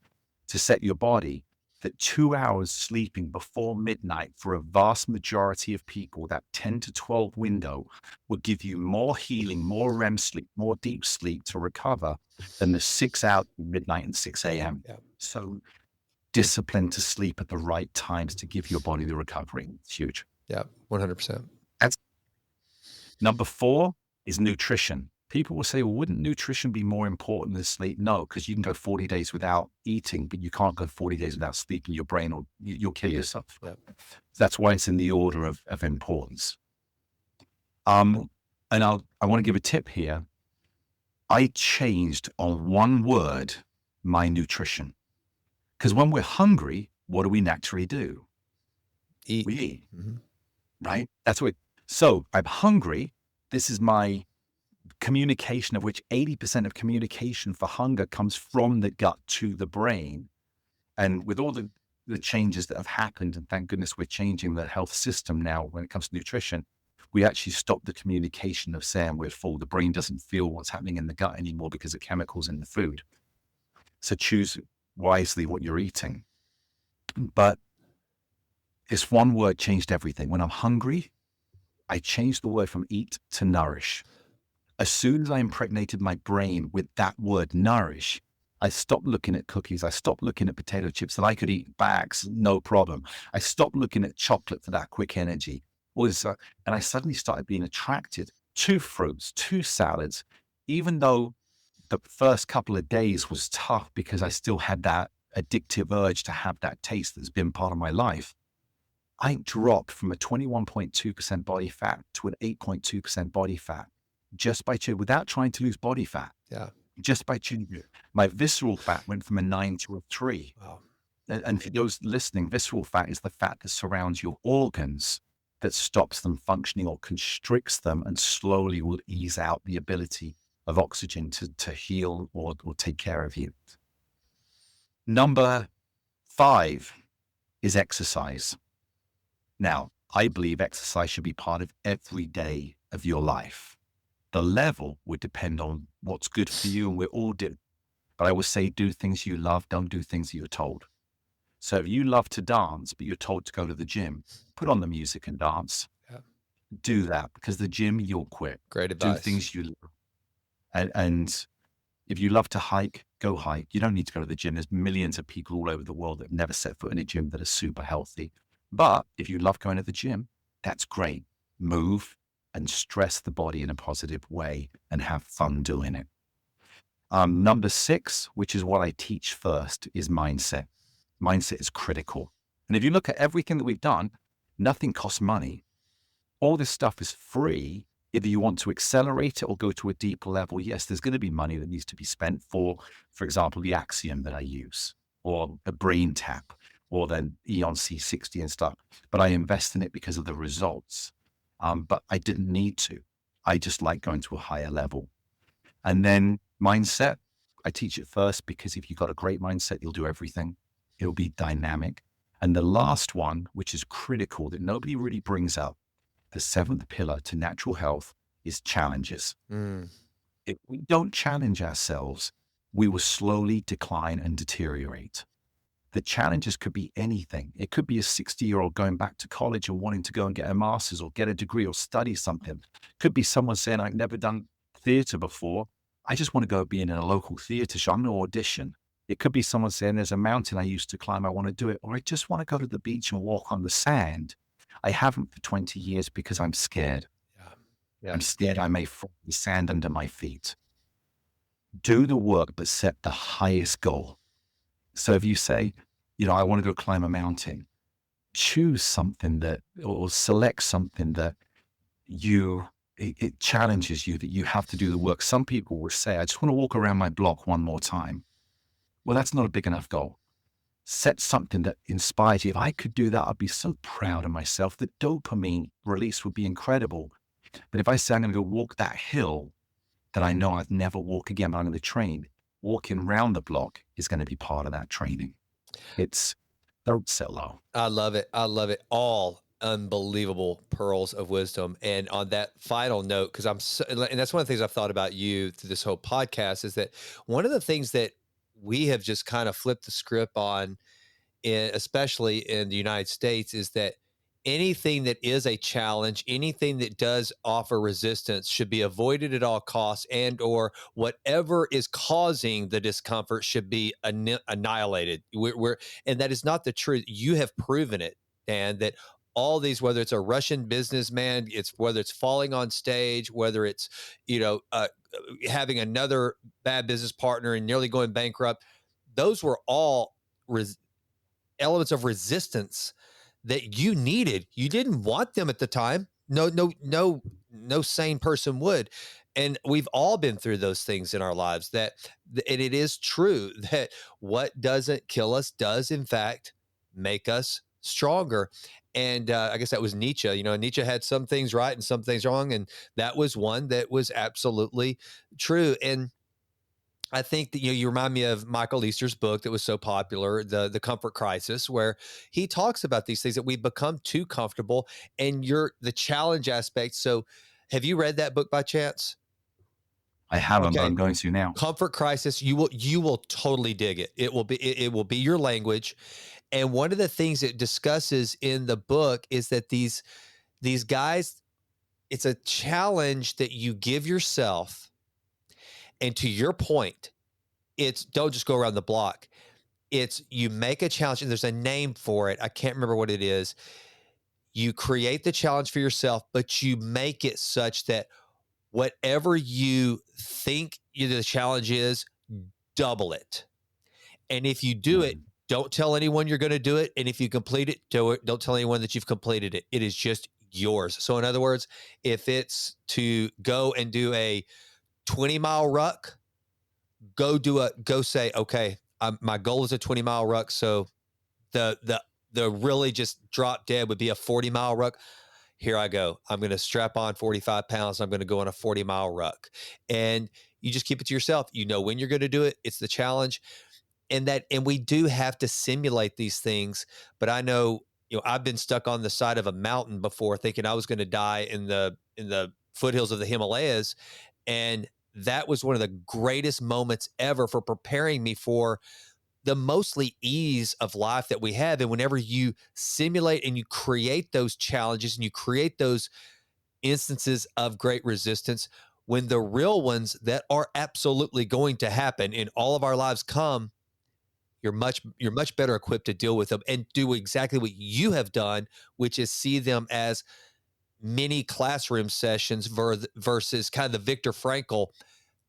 Speaker 2: to set your body, that 2 hours sleeping before midnight for a vast majority of people, that 10 to 12 window will give you more healing, more REM sleep, more deep sleep to recover than the 6 hours midnight and 6 a.m.
Speaker 1: Yeah.
Speaker 2: So discipline to sleep at the right times to give your body the recovery. It's huge.
Speaker 1: Yeah, 100%.
Speaker 2: That's number 4 is nutrition. People will say, well, wouldn't nutrition be more important than sleep? No, because you can go 40 days without eating, but you can't go 40 days without sleeping. Your brain, or you'll kill yourself.
Speaker 1: Yeah.
Speaker 2: That's why it's in the order of importance. And I want to give a tip here. I changed on one word my nutrition. Because when we're hungry, what do we naturally do?
Speaker 1: Eat.
Speaker 2: We eat,
Speaker 1: Mm-hmm.
Speaker 2: right? That's what. So I'm hungry. This is my communication, of which 80% of communication for hunger comes from the gut to the brain. And with all the changes that have happened, and thank goodness we're changing the health system now when it comes to nutrition, we actually stop the communication of saying we're full. The brain doesn't feel what's happening in the gut anymore because of chemicals in the food. So choose wisely what you're eating. But this one word changed everything. When I'm hungry, I changed the word from eat to nourish. As soon as I impregnated my brain with that word nourish, I stopped looking at cookies. I stopped looking at potato chips that I could eat bags, no problem. I stopped looking at chocolate for that quick energy. And I suddenly started being attracted to fruits, to salads, even though the first couple of days was tough because I still had that addictive urge to have that taste that's been part of my life. I dropped from a 21.2% body fat to an 8.2% body fat just by chewing, without trying to lose body fat.
Speaker 1: Yeah.
Speaker 2: Just by chewing. My visceral fat went from a 9 to a 3.
Speaker 1: Wow.
Speaker 2: And for those listening, visceral fat is the fat that surrounds your organs, that stops them functioning or constricts them, and slowly will ease out the ability of oxygen to heal or take care of you. Number 5 is exercise. Now, I believe exercise should be part of every day of your life. The level would depend on what's good for you, and we're all different. But I would say do things you love, don't do things that you're told. So if you love to dance, but you're told to go to the gym, put on the music and dance.
Speaker 1: Yeah.
Speaker 2: Do that, because the gym, you'll quit.
Speaker 1: Great advice.
Speaker 2: Do things you love. And if you love to hike, go hike. You don't need to go to the gym. There's millions of people all over the world that have never set foot in a gym that are super healthy. But if you love going to the gym, that's great. Move and stress the body in a positive way and have fun doing it. Number 6, which is what I teach first, is mindset. Mindset is critical. And if you look at everything that we've done, nothing costs money. All this stuff is free. Either you want to accelerate it or go to a deeper level. Yes, there's going to be money that needs to be spent for example, the Axiom that I use, or a Brain Tap, or then Eon C60 and stuff. But I invest in it because of the results. But I didn't need to. I just like going to a higher level. And then mindset, I teach it first because if you've got a great mindset, you'll do everything. It'll be dynamic. And the last one, which is critical that nobody really brings up, the seventh pillar to natural health is challenges.
Speaker 1: Mm,
Speaker 2: If we don't challenge ourselves, we will slowly decline and deteriorate. The challenges could be anything. It could be a 60-year-old going back to college and wanting to go and get a master's or get a degree or study something. Could be someone saying, I've never done theater before. I just want to go be in a local theater show. I'm going to audition. It could be someone saying, there's a mountain I used to climb. I want to do it. Or I just want to go to the beach and walk on the sand. I haven't for 20 years because I'm scared.
Speaker 1: yeah. Yeah.
Speaker 2: I'm scared I may fall the sand under my feet. Do the work, but set the highest goal. So if you say, I want to go climb a mountain, choose something that, or select something that it challenges you, that you have to do the work. Some people will say, I just want to walk around my block one more time. Well, that's not a big enough goal. Set something that inspires you. If I could do that, I'd be so proud of myself. The dopamine release would be incredible. But if I say I'm going to go walk that hill that I know I'd never walk again, but I'm going to train, walking around the block is going to be part of that training. Don't set low.
Speaker 1: I love it. I love it. All unbelievable pearls of wisdom. And on that final note, because and that's one of the things I've thought about you through this whole podcast is that one of the things that we have just kind of flipped the script on, especially in the United States, is that anything that is a challenge, anything that does offer resistance should be avoided at all costs, and or whatever is causing the discomfort should be annihilated. And that is not the truth. You have proven it, Dan, that all these, whether it's a Russian businessman, whether it's falling on stage, whether it's having another bad business partner and nearly going bankrupt, those were all elements of resistance that you needed. You didn't want them at the time. No sane person would. And we've all been through those things in our lives and it is true that what doesn't kill us does in fact make us stronger. And I guess that was Nietzsche. Nietzsche had some things right and some things wrong. And that was one that was absolutely true. And I think that you remind me of Michael Easter's book that was so popular, the Comfort Crisis, where he talks about these things that we've become too comfortable, and the challenge aspect. So, have you read that book by chance?
Speaker 2: I haven't, but
Speaker 1: Okay,
Speaker 2: I'm going to now.
Speaker 1: Comfort Crisis. You will totally dig it. It will be your language. And one of the things it discusses in the book is that these guys, it's a challenge that you give yourself. And to your point, it's don't just go around the block. It's you make a challenge, and there's a name for it. I can't remember what it is. You create the challenge for yourself, but you make it such that whatever you think the challenge is, double it. And if you do it, don't tell anyone you're going to do it. And if you complete it, do it. Don't tell anyone that you've completed it. It is just yours. So in other words, if it's to go and do a 20-mile ruck, go say, okay, my goal is a 20-mile ruck. So the really just drop dead would be a 40-mile ruck. Here I go. I'm going to strap on 45 pounds. I'm going to go on a 40-mile ruck. And you just keep it to yourself. You know when you're going to do it. It's the challenge. And we do have to simulate these things. But I know, I've been stuck on the side of a mountain before thinking I was going to die in the foothills of the Himalayas. And that was one of the greatest moments ever for preparing me for the mostly ease of life that we have. And whenever you simulate and you create those challenges and you create those instances of great resistance, when the real ones that are absolutely going to happen in all of our lives come, you're much better equipped to deal with them and do exactly what you have done, which is see them as mini classroom sessions versus kind of the Viktor Frankl,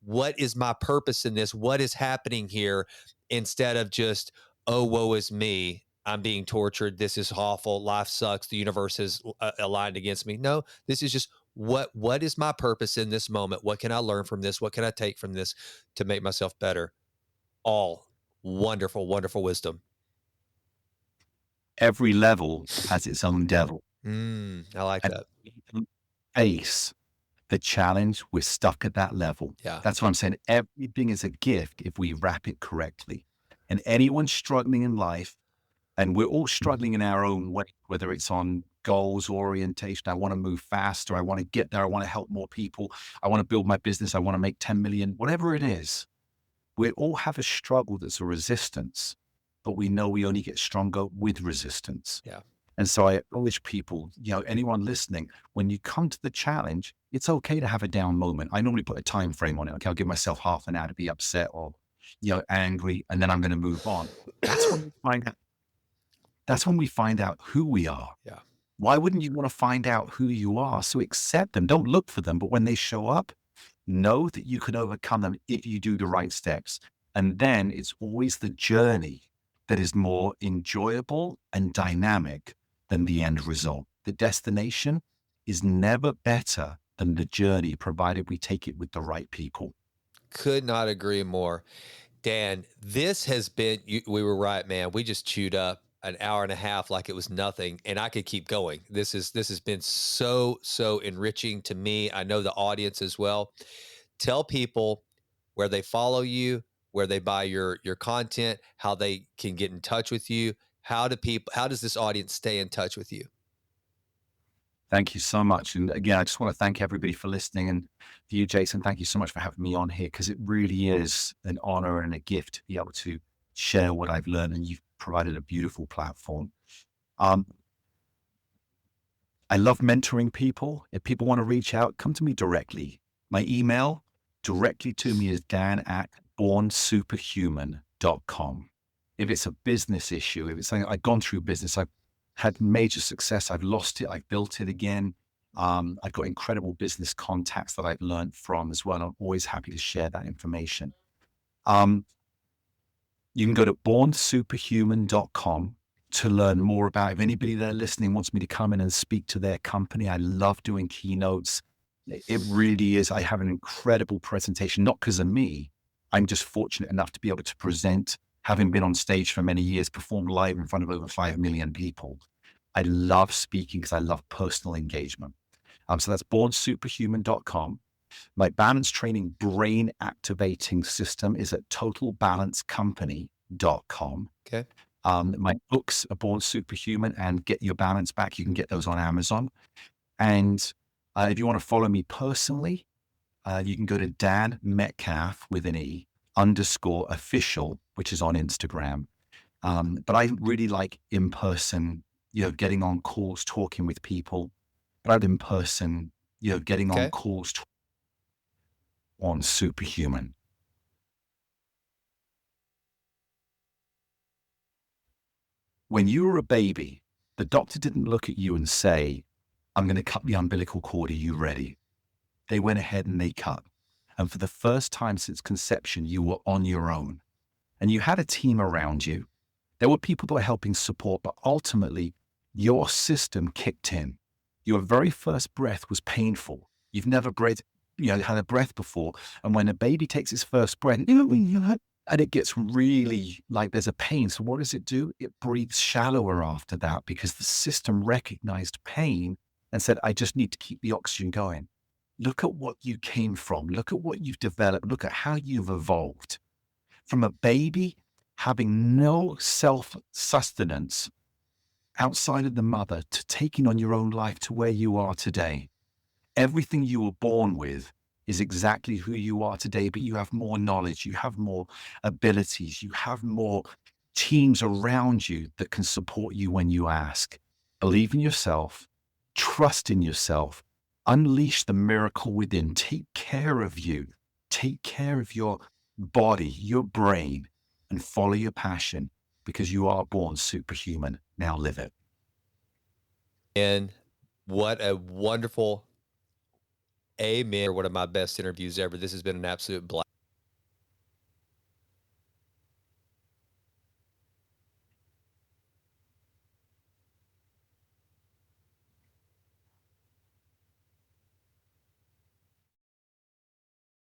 Speaker 1: what is my purpose in this? What is happening here? Instead of just, oh, woe is me. I'm being tortured. This is awful. Life sucks. The universe is aligned against me. No, this is just what is my purpose in this moment? What can I learn from this? What can I take from this to make myself better? All wonderful, wonderful wisdom.
Speaker 2: Every level has its own devil.
Speaker 1: I like that.
Speaker 2: Face the challenge, we're stuck at that level.
Speaker 1: Yeah.
Speaker 2: That's what I'm saying. Everything is a gift if we wrap it correctly. And anyone struggling in life, and we're all struggling in our own way, whether it's on goals orientation. I want to move faster. I want to get there. I want to help more people. I want to build my business. I want to make 10 million, whatever it is. We all have a struggle that's a resistance, but we know we only get stronger with resistance.
Speaker 1: Yeah.
Speaker 2: And so I urge people, anyone listening, when you come to the challenge, it's okay to have a down moment. I normally put a time frame on it. Okay, I'll give myself half an hour to be upset or, angry, and then I'm going to move on. That's when we find out. That's when we find out who we are.
Speaker 1: Yeah.
Speaker 2: Why wouldn't you want to find out who you are? So accept them. Don't look for them. But when they show up, know that you can overcome them if you do the right steps. And then it's always the journey that is more enjoyable and dynamic than the end result. The destination is never better than the journey, provided we take it with the right people.
Speaker 1: Could not agree more. Dan, this has been, we were right, man. We just chewed up an hour and a half like it was nothing, and I could keep going. This has been so enriching to me. I know the audience as well. Tell people where they follow you, where they buy your content, how they can get in touch with you. How does this audience stay in touch with you?
Speaker 2: Thank you so much. And again, I just want to thank everybody for listening. And for you, Jason, thank you so much for having me on here because it really is an honor and a gift to be able to share what I've learned. And you've provided a beautiful platform. Um, I love mentoring people. If people want to reach out, come to me directly. My email directly to me is dan@bornsuperhuman.com. If it's a business issue, if it's something I've gone through business, I've had major success, I've lost it, I've built it again. I've got incredible business contacts that I've learned from as well. I'm always happy to share that information. Um, you can go to bornsuperhuman.com to learn more about. If anybody there listening wants me to come in and speak to their company, I love doing keynotes. It really is. I have an incredible presentation, not because of me. I'm just fortunate enough to be able to present, having been on stage for many years, performed live in front of over 5 million people. I love speaking because I love personal engagement. So that's bornsuperhuman.com. My balance training brain activating system is at totalbalancecompany.com.
Speaker 1: Okay.
Speaker 2: My books are Born Superhuman and Get Your Balance Back. You can get those on Amazon. And if you want to follow me personally, you can go to Dan Metcalfe with an E _official, which is on Instagram. But I really like in person, getting on calls, talking with people. But I'd in person, getting on
Speaker 1: Okay.
Speaker 2: calls on Superhuman. When you were a baby, the doctor didn't look at you and say, I'm going to cut the umbilical cord. Are you ready? They went ahead and they cut. And for the first time since conception, you were on your own. And you had a team around you. There were people that were helping support, but ultimately, your system kicked in. Your very first breath was painful. You've never had a breath before. And when a baby takes its first breath, and it gets really like there's a pain. So what does it do? It breathes shallower after that because the system recognized pain and said, I just need to keep the oxygen going. Look at what you came from. Look at what you've developed. Look at how you've evolved. From a baby having no self-sustenance outside of the mother to taking on your own life to where you are today. Everything you were born with is exactly who you are today, but you have more knowledge, you have more abilities, you have more teams around you that can support you when you ask. Believe in yourself, trust in yourself, unleash the miracle within, take care of you, take care of your body, your brain, and follow your passion because you are born superhuman. Now live it.
Speaker 1: And what a wonderful amen. One of my best interviews ever. This has been an absolute blast.